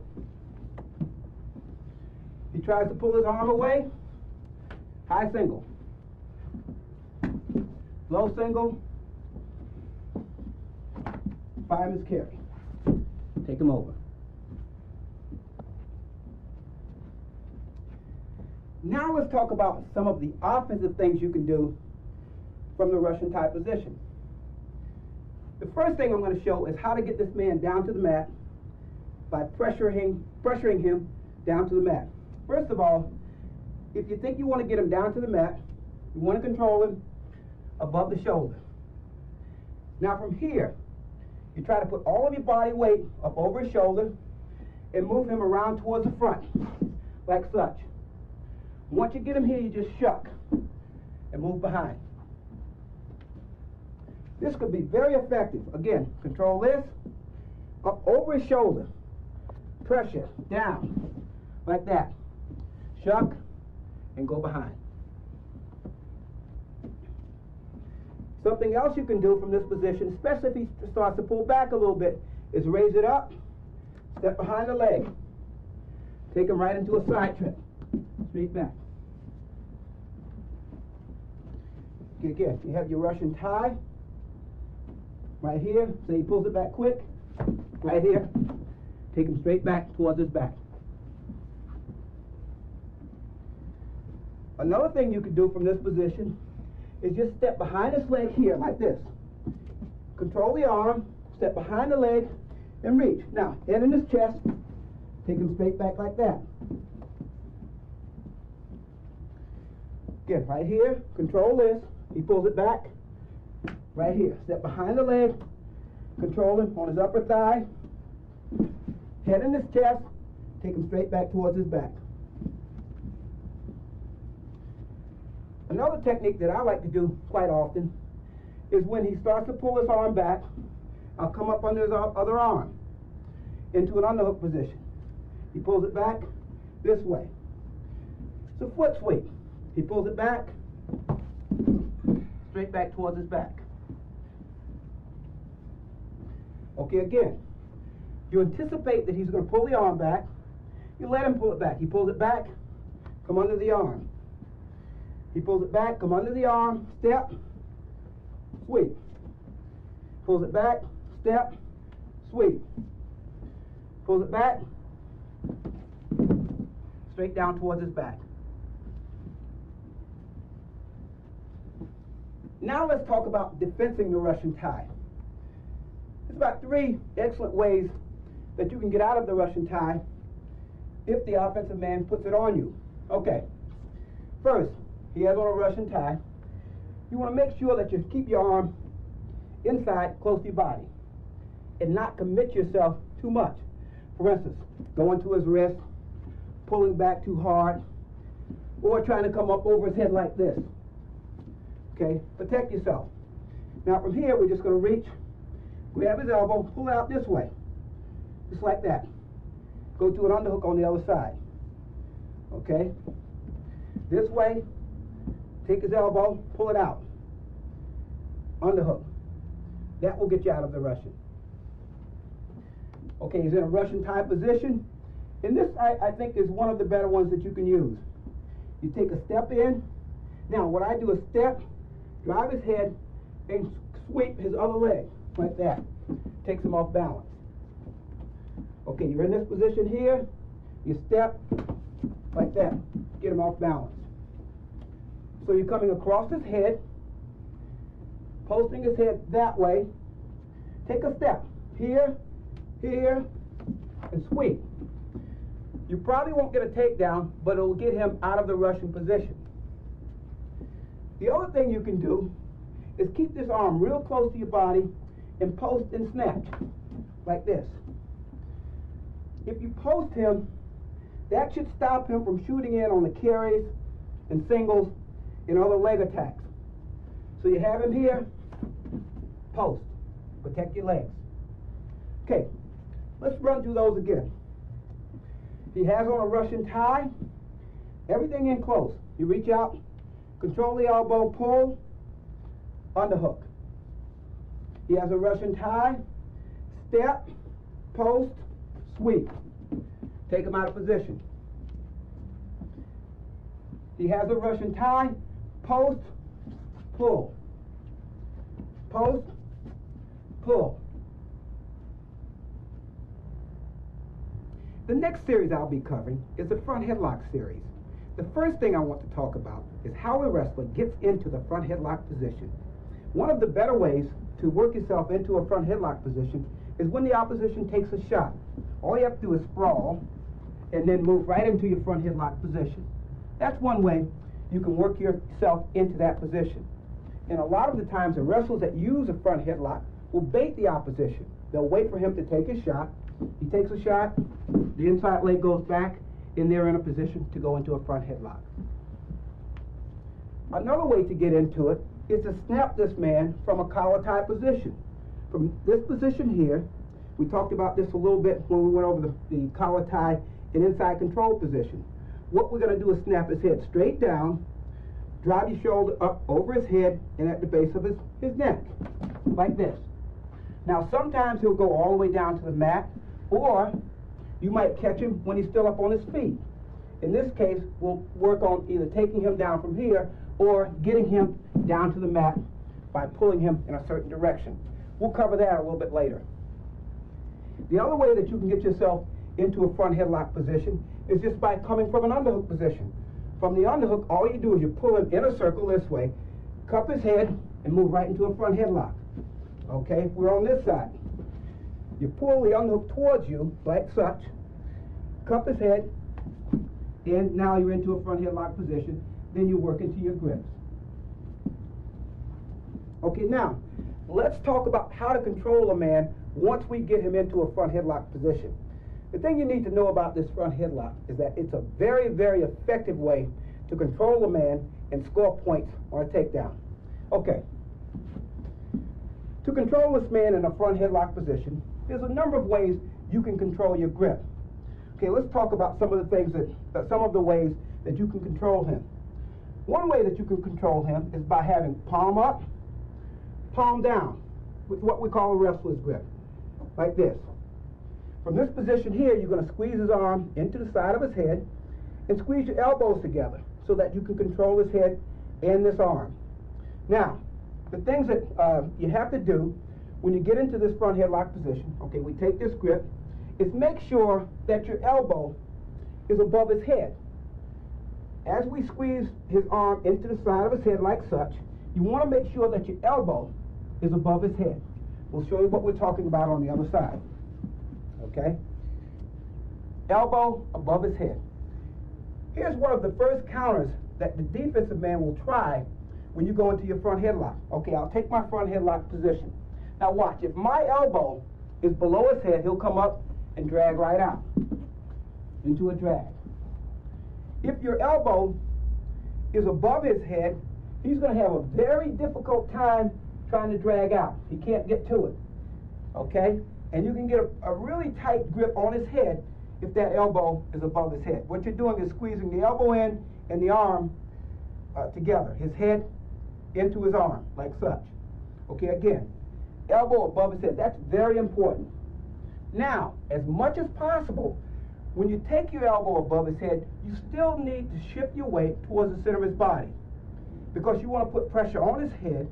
He tries to pull his arm away, high single, low single, fireman's carry. Take him over. Now let's talk about some of the offensive things you can do from the Russian tie position. The first thing I'm going to show is how to get this man down to the mat by pressuring him down to the mat. First of all, if you think you want to get him down to the mat, you want to control him above the shoulder. Now from here, you try to put all of your body weight up over his shoulder and move him around towards the front, like such. Once you get him here, you just shuck and move behind. This could be very effective. Again, control this, up over his shoulder, pressure, down, like that. Shuck and go behind. Something else you can do from this position, especially if he starts to pull back a little bit, is raise it up, step behind the leg, take him right into a side trip, straight back. Okay, again, you have your Russian tie, right here, so he pulls it back quick, right here, take him straight back towards his back. Another thing you can do from this position is just step behind his leg here, like this. Control the arm, step behind the leg, and reach. Now, head in his chest, take him straight back like that. Again, right here, control this, he pulls it back, right here. Step behind the leg, control him on his upper thigh, head in his chest, take him straight back towards his back. Another technique that I like to do quite often is when he starts to pull his arm back, I'll come up under his other arm into an underhook position. He pulls it back, this way. It's a foot sweep. He pulls it back, straight back towards his back. Okay, again, you anticipate that he's going to pull the arm back. You let him pull it back. He pulls it back, come under the arm. He pulls it back, come under the arm, step, sweep. Pulls it back, step, sweep. Pulls it back, straight down towards his back. Now let's talk about defensing the Russian tie. There's about 3 excellent ways that you can get out of the Russian tie if the offensive man puts it on you. Okay, first, he has on a Russian tie. You want to make sure that you keep your arm inside, close to your body, and not commit yourself too much. For instance, going to his wrist, pulling back too hard, or trying to come up over his head like this. Okay, protect yourself. Now from here, we're just going to reach, grab his elbow, pull it out this way, just like that. Go to an underhook on the other side. Okay, this way, take his elbow, pull it out, underhook. That will get you out of the Russian. Okay, he's in a Russian tie position. And this, I think, is one of the better ones that you can use. You take a step in. Now, what I do is step, drive his head, and sweep his other leg, like that. Takes him off balance. Okay, you're in this position here. You step, like that. Get him off balance. So you're coming across his head, posting his head that way. Take a step. Here, here, and sweep. You probably won't get a takedown, but it will get him out of the Russian position. The other thing you can do is keep this arm real close to your body and post and snatch, like this. If you post him, that should stop him from shooting in on the carries and singles and other leg attacks. So you have him here, post, protect your legs. Okay, let's run through those again. He has on a Russian tie, everything in close. You reach out, control the elbow, pull, underhook. He has a Russian tie, step, post, sweep. Take him out of position. He has a Russian tie, post, pull. Post, pull. The next series I'll be covering is the front headlock series. The first thing I want to talk about is how a wrestler gets into the front headlock position. One of the better ways to work yourself into a front headlock position is when the opposition takes a shot. All you have to do is sprawl and then move right into your front headlock position. That's one way you can work yourself into that position. And a lot of the times the wrestlers that use a front headlock will bait the opposition. They'll wait for him to take his shot. He takes a shot, the inside leg goes back, and they're in a position to go into a front headlock. Another way to get into it is to snap this man from a collar tie position. From this position here, we talked about this a little bit when we went over the collar tie and inside control position. What we're going to do is snap his head straight down, drive your shoulder up over his head and at the base of his neck, like this. Now sometimes he'll go all the way down to the mat, or you might catch him when he's still up on his feet. In this case, we'll work on either taking him down from here or getting him down to the mat by pulling him in a certain direction. We'll cover that a little bit later. The other way that you can get yourself into a front headlock position is just by coming from an underhook position. From the underhook, all you do is you pull him in a circle this way, cup his head, and move right into a front headlock. Okay, if we're on this side, you pull the underhook towards you, like such, cup his head, and now you're into a front headlock position. Then you work into your grips. Okay, now, let's talk about how to control a man once we get him into a front headlock position. The thing you need to know about this front headlock is that it's a very, very effective way to control a man and score points on a takedown. Okay. To control this man in a front headlock position, there's a number of ways you can control your grip. Okay, let's talk about some of the things some of the ways that you can control him. One way that you can control him is by having palm up, palm down, with what we call a wrestler's grip, like this. From this position here, you're going to squeeze his arm into the side of his head and squeeze your elbows together so that you can control his head and this arm. Now, the things that you have to do when you get into this front headlock position, okay, we take this grip, is make sure that your elbow is above his head. As we squeeze his arm into the side of his head like such, you want to make sure that your elbow is above his head. We'll show you what we're talking about on the other side. Okay? Elbow above his head. Here's one of the first counters that the defensive man will try when you go into your front headlock. Okay, I'll take my front headlock position. Now watch, if my elbow is below his head, he'll come up and drag right out into a drag. If your elbow is above his head, he's going to have a very difficult time trying to drag out. He can't get to it. Okay? And you can get a really tight grip on his head if that elbow is above his head. What you're doing is squeezing the elbow in and the arm together, his head into his arm, like such. Okay, again, elbow above his head. That's very important. Now, as much as possible, when you take your elbow above his head, you still need to shift your weight towards the center of his body, because you want to put pressure on his head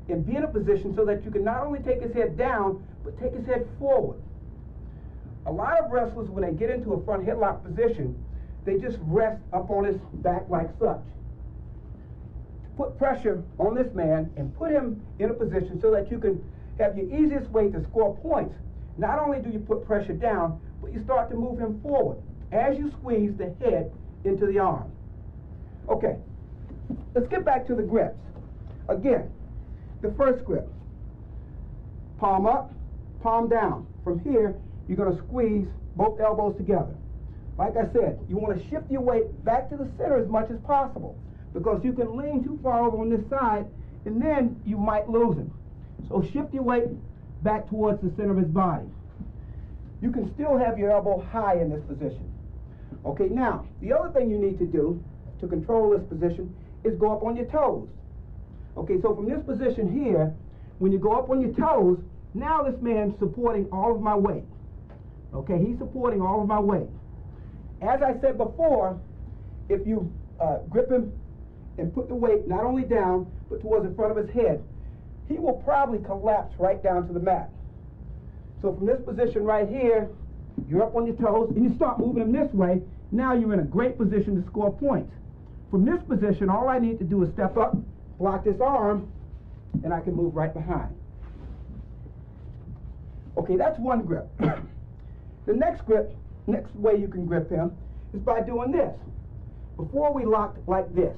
and be in a position so that you can not only take his head down, but take his head forward. A lot of wrestlers, when they get into a front headlock position, they just rest up on his back like such. Put pressure on this man and put him in a position so that you can have your easiest way to score points. Not only do you put pressure down, but you start to move him forward as you squeeze the head into the arm. Okay, let's get back to the grips. Again, the first grip, palm up, palm down. From here, you're going to squeeze both elbows together. Like I said, you want to shift your weight back to the center as much as possible, because you can lean too far over on this side and then you might lose him. So shift your weight back towards the center of his body. You can still have your elbow high in this position. Okay, now, the other thing you need to do to control this position is go up on your toes. Okay, so from this position here, when you go up on your toes, now this man's supporting all of my weight. Okay, he's supporting all of my weight. As I said before, if you grip him and put the weight not only down, but towards the front of his head, he will probably collapse right down to the mat. So from this position right here, you're up on your toes, and you start moving him this way. Now you're in a great position to score points. From this position, all I need to do is step up, block this arm, and I can move right behind. Okay, that's one grip. The next grip, next way you can grip him is by doing this. Before we locked like this,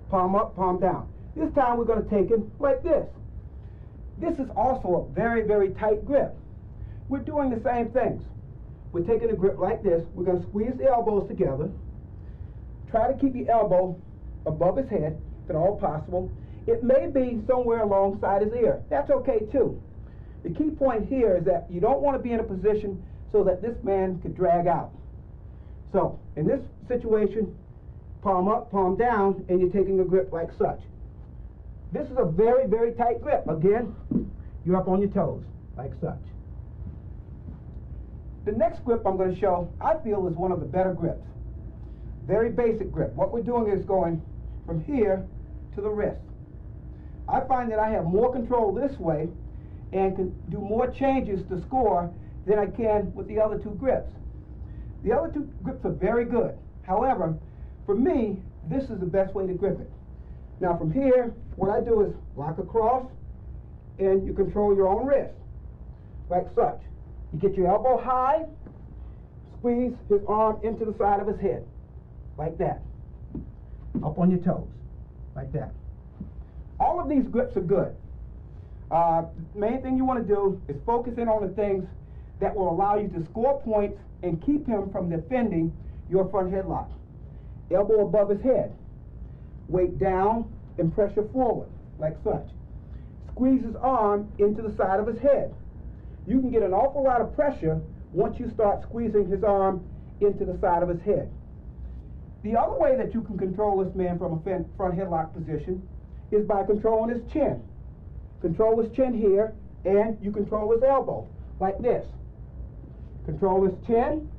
palm up, palm down. This time we're going to take him like this. This is also a very, very tight grip. We're doing the same things. We're taking a grip like this. We're going to squeeze the elbows together. Try to keep your elbow above his head, if at all possible. It may be somewhere alongside his ear. That's okay too. The key point here is that you don't want to be in a position so that this man could drag out. So, in this situation, palm up, palm down, and you're taking a grip like such. This is a very, very tight grip. Again, you're up on your toes, like such. The next grip I'm going to show, I feel, is one of the better grips. Very basic grip. What we're doing is going from here to the wrist. I find that I have more control this way and can do more changes to score than I can with the other two grips. The other two grips are very good. However, for me, this is the best way to grip it. Now from here, what I do is lock across, and you control your own wrist, like such. You get your elbow high, squeeze his arm into the side of his head, like that. Up on your toes, like that. All of these grips are good. The main thing you want to do is focus in on the things that will allow you to score points and keep him from defending your front headlock. Elbow above his head, weight down and pressure forward, like such. Squeeze his arm into the side of his head. You can get an awful lot of pressure once you start squeezing his arm into the side of his head. The other way that you can control this man from a front headlock position is by controlling his chin. Control his chin here, and you control his elbow, like this. Control his chin,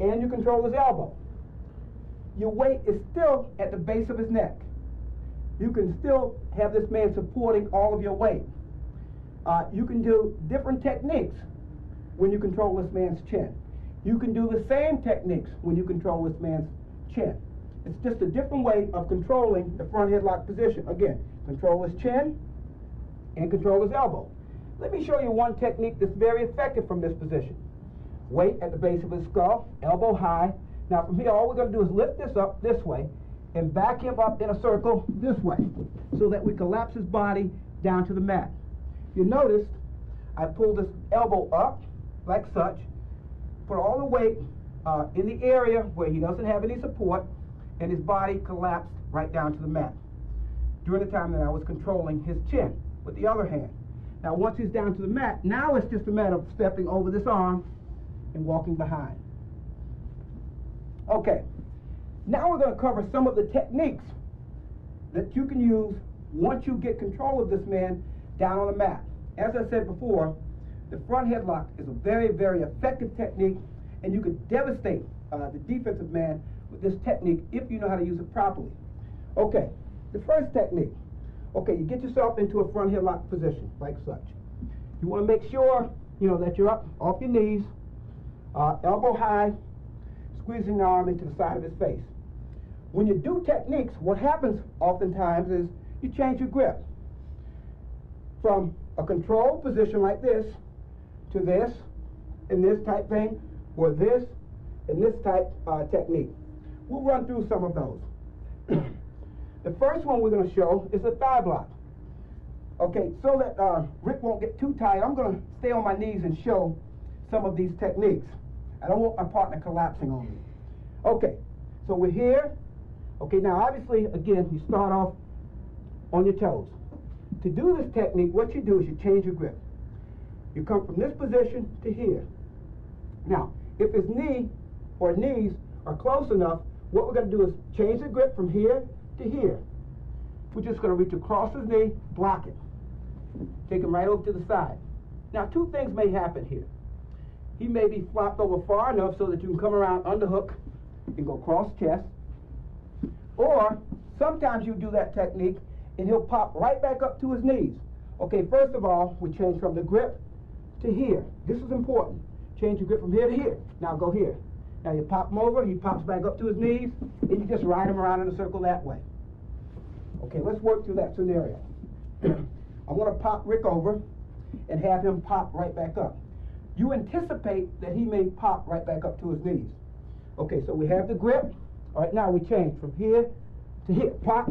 and you control his elbow. Your weight is still at the base of his neck. You can still have this man supporting all of your weight. You can do different techniques when you control this man's chin. You can do the same techniques when you control this man's chin. It's just a different way of controlling the front headlock position. Again, control his chin and control his elbow. Let me show you one technique that's very effective from this position. Weight at the base of his skull, elbow high. Now from here, all we're going to do is lift this up this way and back him up in a circle this way so that we collapse his body down to the mat. You noticed I pulled this elbow up like such, put all the weight in the area where he doesn't have any support, and his body collapsed right down to the mat during the time that I was controlling his chin with the other hand. Now once he's down to the mat, now it's just a matter of stepping over this arm and walking behind. Okay, now we're going to cover some of the techniques that you can use once you get control of this man down on the mat. As I said before, the front headlock is a very, very effective technique, and you can devastate the defensive man with this technique if you know how to use it properly. Okay, the first technique. Okay, you get yourself into a front headlock position like such. You want to make sure, that you're up off your knees, elbow high, squeezing the arm into the side of his face. When you do techniques, what happens oftentimes is you change your grip from a controlled position like this to this and this type thing, or this and this type technique. We'll run through some of those. The first one we're going to show is a thigh block. Okay, so that Rick won't get too tired, I'm going to stay on my knees and show some of these techniques. I don't want my partner collapsing on me. Okay, so we're here. Okay, now obviously, again, you start off on your toes. To do this technique, what you do is you change your grip. You come from this position to here. Now, if his knee or knees are close enough, what we're going to do is change the grip from here to here. We're just going to reach across his knee, block it. Take him right over to the side. Now, two things may happen here. He may be flopped over far enough so that you can come around underhook and go cross chest. Or sometimes you do that technique and he'll pop right back up to his knees. Okay, first of all, we change from the grip to here. This is important. Change your grip from here to here. Now go here. Now you pop him over, he pops back up to his knees, and you just ride him around in a circle that way. Okay, let's work through that scenario. I'm going to pop Rick over and have him pop right back up. You anticipate that he may pop right back up to his knees. Okay, so we have the grip. All right, now we change from here to here. Pop,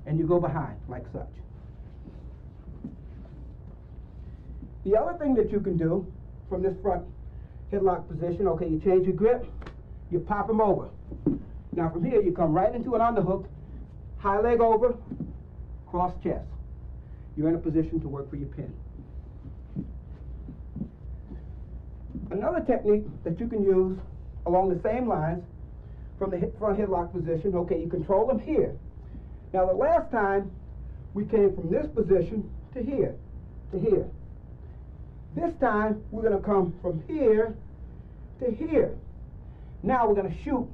and you go behind like such. The other thing that you can do from this front headlock position, okay, you change your grip, you pop him over. Now from here, you come right into an underhook, high leg over, cross chest. You're in a position to work for your pin. Another technique that you can use along the same lines from the front headlock position, okay, you control him here. Now the last time we came from this position to here, to here. This time we're going to come from here to here. Now we're going to shoot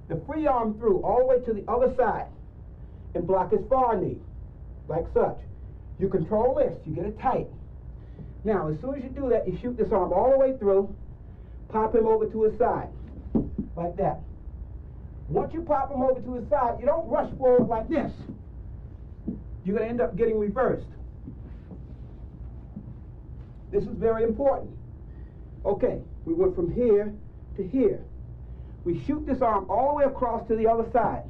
the free arm through all the way to the other side and block his far knee, like such. You control this, you get it tight. Now as soon as you do that, you shoot this arm all the way through, pop him over to his side, like that. Once you pop him over to his side, you don't rush forward like this. You're going to end up getting reversed. This is very important. Okay, we went from here to here. We shoot this arm all the way across to the other side.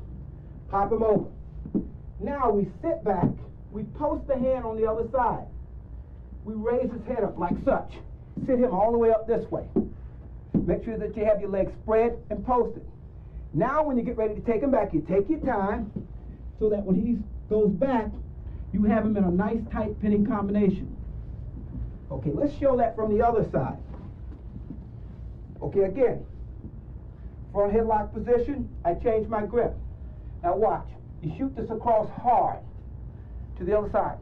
Pop him over. Now we sit back. We post the hand on the other side. We raise his head up like such. Sit him all the way up this way. Make sure that you have your legs spread and posted. Now when you get ready to take him back, you take your time so that when he goes back, you have him in a nice tight pinning combination. Okay, let's show that from the other side. Okay, again, front headlock position, I change my grip. Now watch, you shoot this across hard to the other side.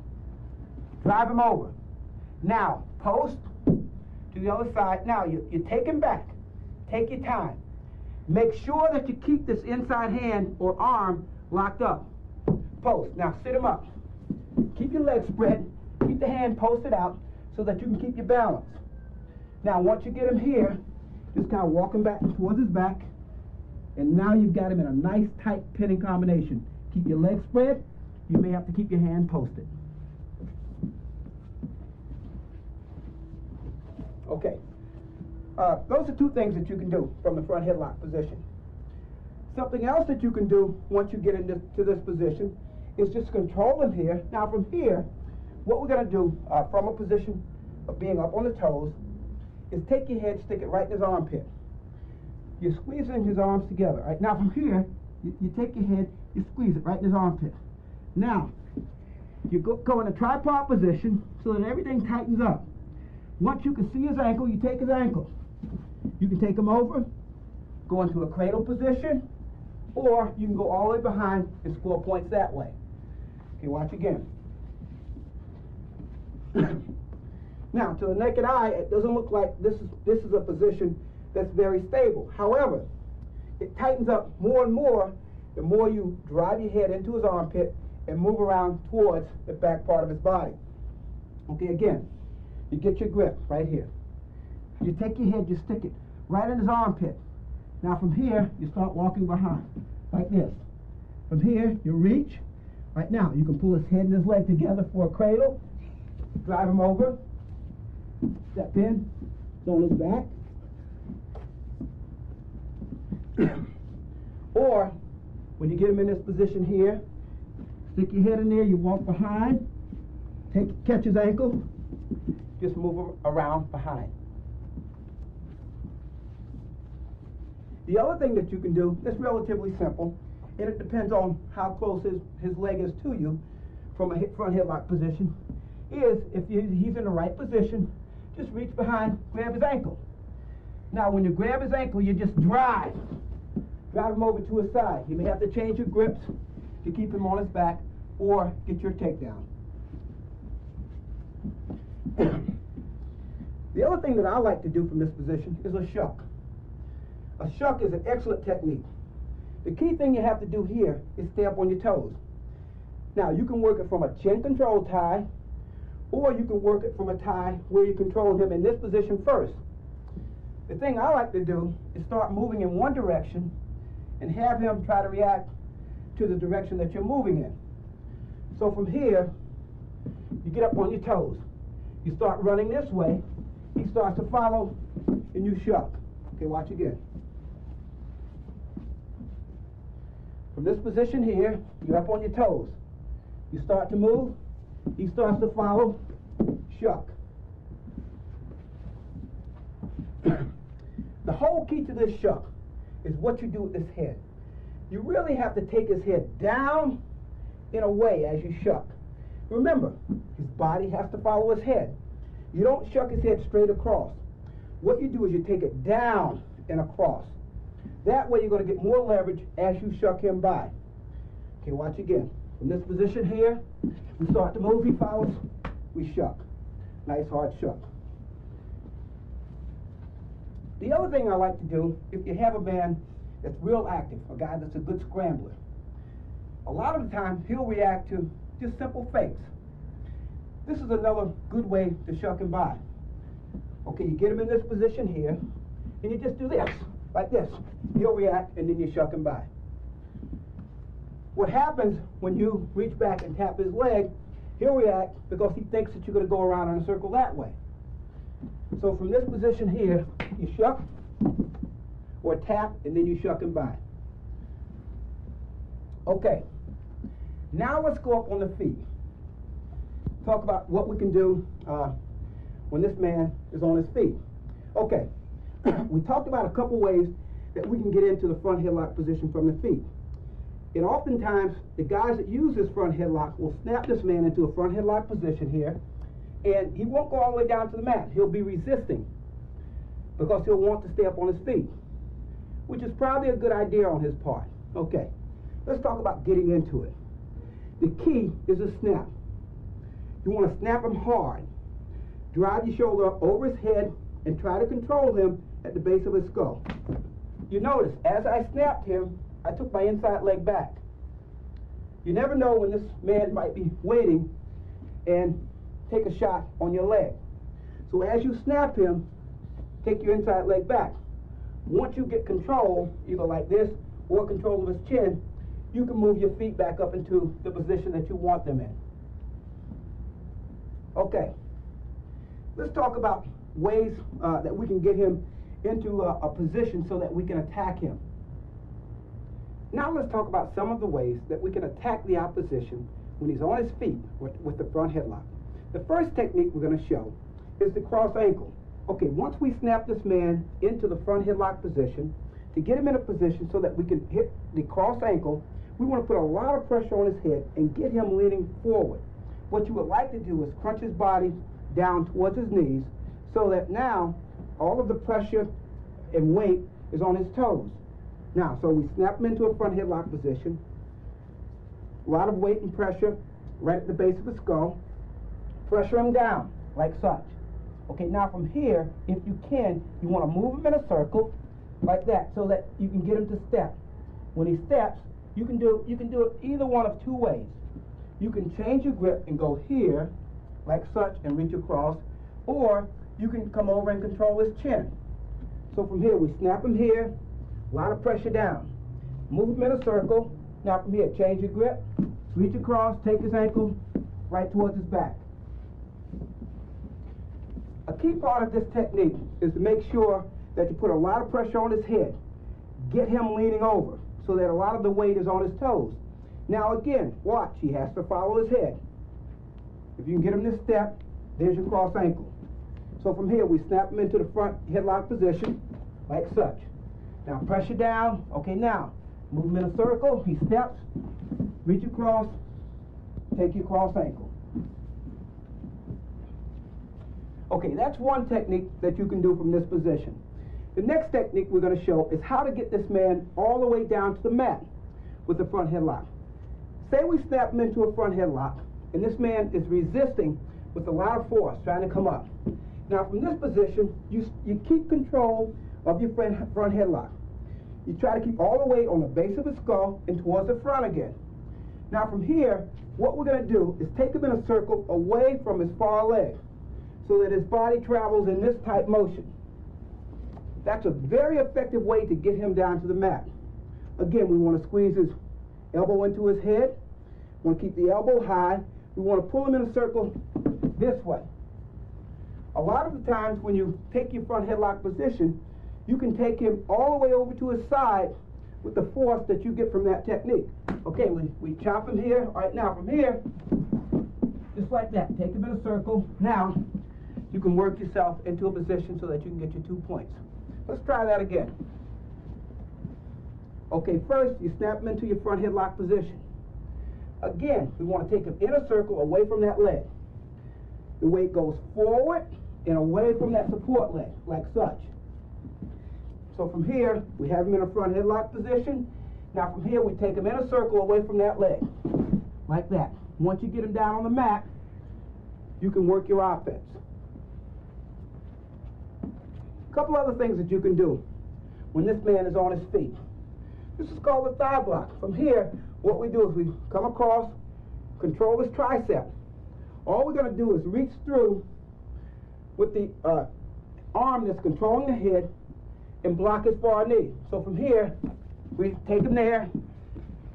Drive him over. Now, post to the other side. Now, you take him back. Take your time. Make sure that you keep this inside hand or arm locked up. Post. Now, sit him up. Keep your legs spread. Keep the hand posted out so that you can keep your balance. Now, once you get him here, just kind of walk him back towards his back. And now you've got him in a nice, tight pinning combination. Keep your legs spread. You may have to keep your hand posted. Okay. Those are two things that you can do from the front headlock position. Something else that you can do once you get into this position is just control him here. Now from here, what we're going to do from a position of being up on the toes is take your head, stick it right in his armpit. You're squeezing his arms together. Right? Now from here, you take your head, you squeeze it right in his armpit. Now, you go in a tripod position so that everything tightens up. Once you can see his ankle, you take his ankle. You can take him over, go into a cradle position, or you can go all the way behind and score points that way. Okay, watch again. Now, to the naked eye, it doesn't look like this is a position that's very stable. However, it tightens up more and more the more you drive your head into his armpit and move around towards the back part of his body. Okay, again, you get your grip right here. You take your head, you stick it right in his armpit. Now from here, you start walking behind, like this. From here, you reach. Right now, you can pull his head and his leg together for a cradle, drive him over, step in, it's on his back. Or, when you get him in this position here, stick your head in there, you walk behind, catch his ankle, just move around behind. The other thing that you can do, that's relatively simple, and it depends on how close his leg is to you from a front headlock position, is if he's in the right position, just reach behind, grab his ankle. Now when you grab his ankle, you just drive him over to his side. You may have to change your grips to keep him on his back or get your takedown. The other thing that I like to do from this position is a shuck. A shuck is an excellent technique. The key thing you have to do here is stay up on your toes. Now you can work it from a chin control tie, or you can work it from a tie where you control him in this position first. The thing I like to do is start moving in one direction and have him try to react to the direction that you're moving in. So from here, you get up on your toes. You start running this way, he starts to follow, and you shuck. Okay, watch again. From this position here, you're up on your toes. You start to move, he starts to follow, shuck. The whole key to this shuck is what you do with this head. You really have to take his head down in a way as you shuck. Remember, his body has to follow his head. You don't shuck his head straight across. What you do is you take it down and across. That way you're going to get more leverage as you shuck him by. Okay, watch again. From this position here, we start to move, he follows, we shuck. Nice hard shuck. The other thing I like to do, if you have a man that's real active, a guy that's a good scrambler, a lot of the time he'll react to just simple fakes. This is another good way to shuck him by. Okay, you get him in this position here, and you just do this, like this. He'll react, and then you shuck him by. What happens when you reach back and tap his leg, he'll react because he thinks that you're going to go around in a circle that way. So from this position here, you shuck, or tap, and then you shuck him by. Okay, now let's go up on the feet. Talk about what we can do when this man is on his feet. Okay, we talked about a couple ways that we can get into the front headlock position from the feet. And oftentimes, the guys that use this front headlock will snap this man into a front headlock position here, and he won't go all the way down to the mat. He'll be resisting. because he'll want to stay up on his feet, which is probably a good idea on his part. Okay, let's talk about getting into it. The key is a snap. You want to snap him hard. Drive your shoulder up over his head and try to control him at the base of his skull. You notice, as I snapped him, I took my inside leg back. You never know when this man might be waiting and take a shot on your leg. So as you snap him, take your inside leg back. Once you get control, either like this or control of his chin, you can move your feet back up into the position that you want them in. Okay, let's talk about ways that we can get him into a position so that we can attack him. Now let's talk about some of the ways that we can attack the opposition when he's on his feet with the front headlock. The first technique we're going to show is the cross ankle. Okay, once we snap this man into the front headlock position, to get him in a position so that we can hit the cross ankle, we want to put a lot of pressure on his head and get him leaning forward. What you would like to do is crunch his body down towards his knees so that now all of the pressure and weight is on his toes. Now, so we snap him into a front headlock position, a lot of weight and pressure right at the base of the skull. Pressure him down like such. Okay, now from here, if you can, you want to move him in a circle like that so that you can get him to step. When he steps, you can do it either one of two ways. You can change your grip and go here like such and reach across, or you can come over and control his chin. So from here, we snap him here, a lot of pressure down. Move him in a circle. Now from here, change your grip, reach across, take his ankle right towards his back. A key part of this technique is to make sure that you put a lot of pressure on his head. Get him leaning over so that a lot of the weight is on his toes. Now again, watch, he has to follow his head. If you can get him to step, there's your cross ankle. So from here, we snap him into the front headlock position like such. Now pressure down. Okay, now move him in a circle. He steps, reach across, take your cross ankle. Okay, that's one technique that you can do from this position. The next technique we're going to show is how to get this man all the way down to the mat with the front headlock. Say we snap him into a front headlock, and this man is resisting with a lot of force, trying to come up. Now from this position, you keep control of your front headlock. You try to keep all the weight on the base of his skull and towards the front again. Now from here, what we're going to do is take him in a circle away from his far leg so that his body travels in this type motion. That's a very effective way to get him down to the mat. Again, we want to squeeze his elbow into his head. We want to keep the elbow high. We want to pull him in a circle this way. A lot of the times when you take your front headlock position, you can take him all the way over to his side with the force that you get from that technique. Okay, we chop him here. All right, now from here, just like that, take him in a circle. Now, you can work yourself into a position so that you can get your 2 points. Let's try that again. Okay, first, you snap him into your front headlock position. Again, we want to take him in a circle away from that leg. The weight goes forward and away from that support leg, like such. So from here, we have him in a front headlock position. Now from here, we take him in a circle away from that leg, like that. Once you get him down on the mat, you can work your offense. A couple other things that you can do when this man is on his feet. This is called the thigh block. From here, what we do is we come across, control his tricep. All we're going to do is reach through with the arm that's controlling the head and block his far knee. So from here, we take him there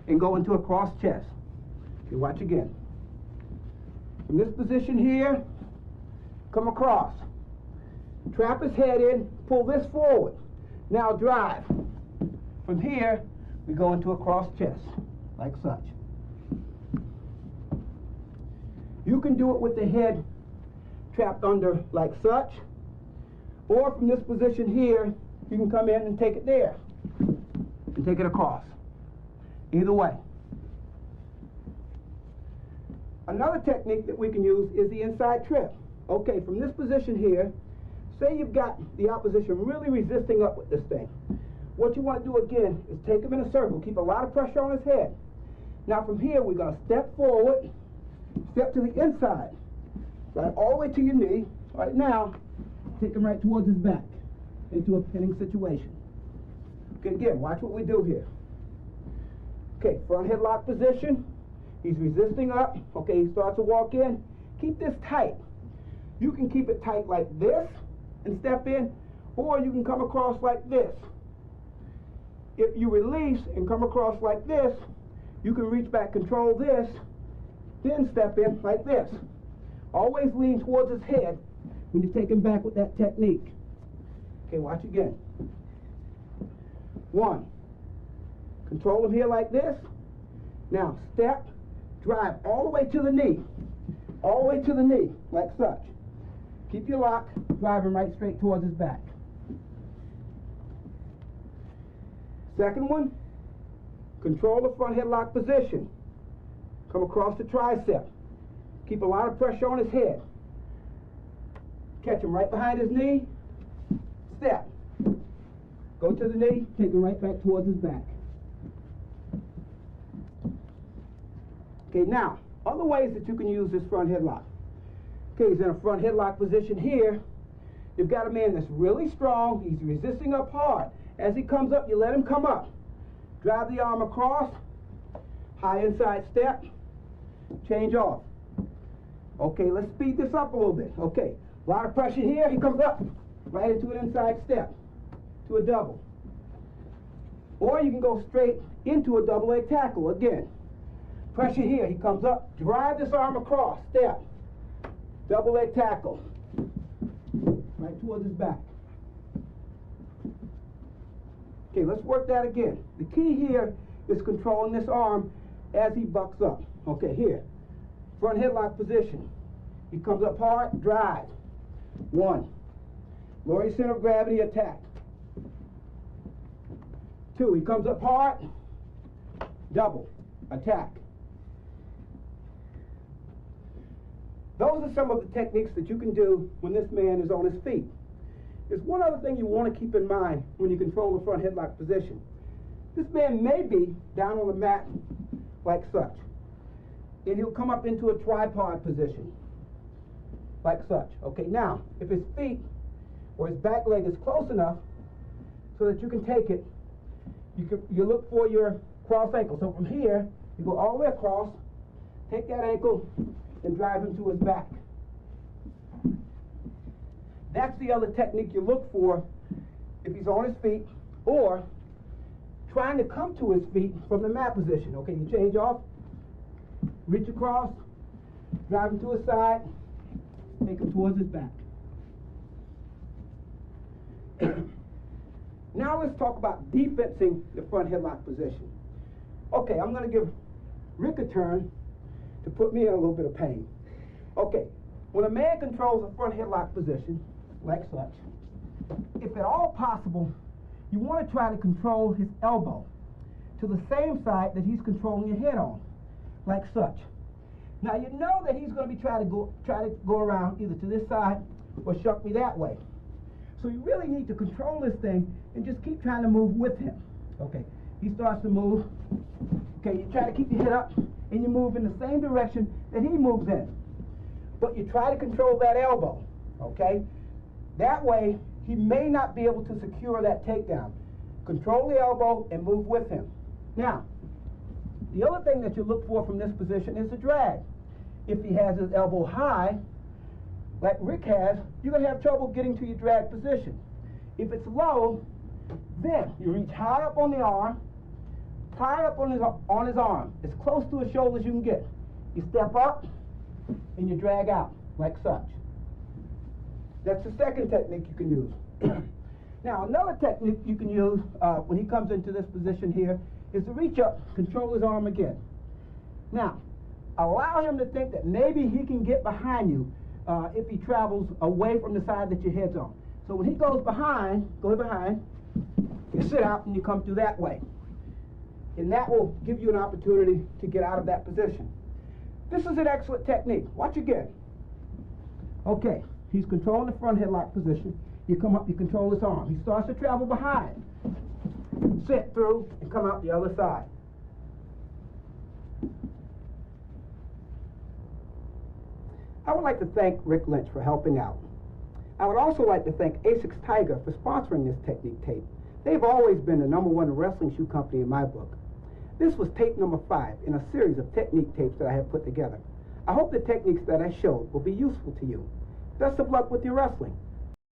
and go into a cross chest. You watch again. From this position here, come across. Trap his head in, pull this forward. Now drive. From here, we go into a cross chest, like such. You can do it with the head trapped under like such, or from this position here, you can come in and take it there, and take it across. Either way. Another technique that we can use is the inside trip. Okay, from this position here, say you've got the opposition really resisting up with this thing. What you want to do again is take him in a circle, keep a lot of pressure on his head. Now from here we're going to step forward, step to the inside, right all the way to your knee. Right now, take him right towards his back into a pinning situation. Okay, again, watch what we do here. Okay, front headlock position. He's resisting up. Okay, he starts to walk in. Keep this tight. You can keep it tight like this and step in, or you can come across like this. If you release and come across like this, you can reach back, control this, then step in like this. Always lean towards his head when you take him back with that technique. Okay, watch again. 1. Control him here like this. Now step, drive all the way to the knee. All the way to the knee, like such. Keep your lock, drive him right straight towards his back. Second one, control the front headlock position. Come across the tricep. Keep a lot of pressure on his head. Catch him right behind his knee. Step. Go to the knee, take him right back towards his back. Okay, now, other ways that you can use this front headlock. Okay, he's in a front headlock position here. You've got a man that's really strong. He's resisting up hard. As he comes up, you let him come up. Drive the arm across. High inside step. Change off. Okay, let's speed this up a little bit. Okay, a lot of pressure here. He comes up. Right into an inside step. To a double. Or you can go straight into a double leg tackle again. Pressure here. He comes up. Drive this arm across. Step. Double leg tackle. Right towards his back. Okay, let's work that again. The key here is controlling this arm as he bucks up. Okay, here. Front headlock position. He comes up hard, drive. 1. Lower your center of gravity, attack. 2. He comes up hard, double, attack. Those are some of the techniques that you can do when this man is on his feet. There's one other thing you want to keep in mind when you control the front headlock position. This man may be down on the mat like such. And he'll come up into a tripod position like such. Okay, now, if his feet or his back leg is close enough so that you can take it, you look for your cross ankle. So from here, you go all the way across, take that ankle, and drive him to his back. That's the other technique you look for if he's on his feet, or trying to come to his feet from the mat position. Okay, you change off, reach across, drive him to his side, take him towards his back. Now let's talk about defensing the front headlock position. Okay, I'm going to give Rick a turn to put me in a little bit of pain. Okay, when a man controls a front headlock position, like such, if at all possible, you want to try to control his elbow to the same side that he's controlling your head on, like such. Now you know that he's going to be trying to go around either to this side or shuck me that way. So you really need to control this thing and just keep trying to move with him. Okay, he starts to move. Okay, you try to keep your head up and you move in the same direction that he moves in. But you try to control that elbow, okay? That way, he may not be able to secure that takedown. Control the elbow and move with him. Now, the other thing that you look for from this position is the drag. If he has his elbow high, like Rick has, you're going to have trouble getting to your drag position. If it's low, then you reach high up on the arm, high up on his arm, as close to his shoulder as you can get. You step up, and you drag out, like such. That's the second technique you can use. Now, another technique you can use when he comes into this position here is to reach up, control his arm again. Now, allow him to think that maybe he can get behind you if he travels away from the side that your head's on. So when he goes behind, you sit out and you come through that way. And that will give you an opportunity to get out of that position. This is an excellent technique. Watch again. Okay, He's controlling the front headlock position. You come up, you control his arm. He starts to travel behind. Sit through and come out the other side. I would like to thank Rick Lynch for helping out. I would also like to thank Asics Tiger for sponsoring this technique tape. They've always been the #1 wrestling shoe company in my book. This was tape number 5 in a series of technique tapes that I have put together. I hope the techniques that I showed will be useful to you. Best of luck with your wrestling.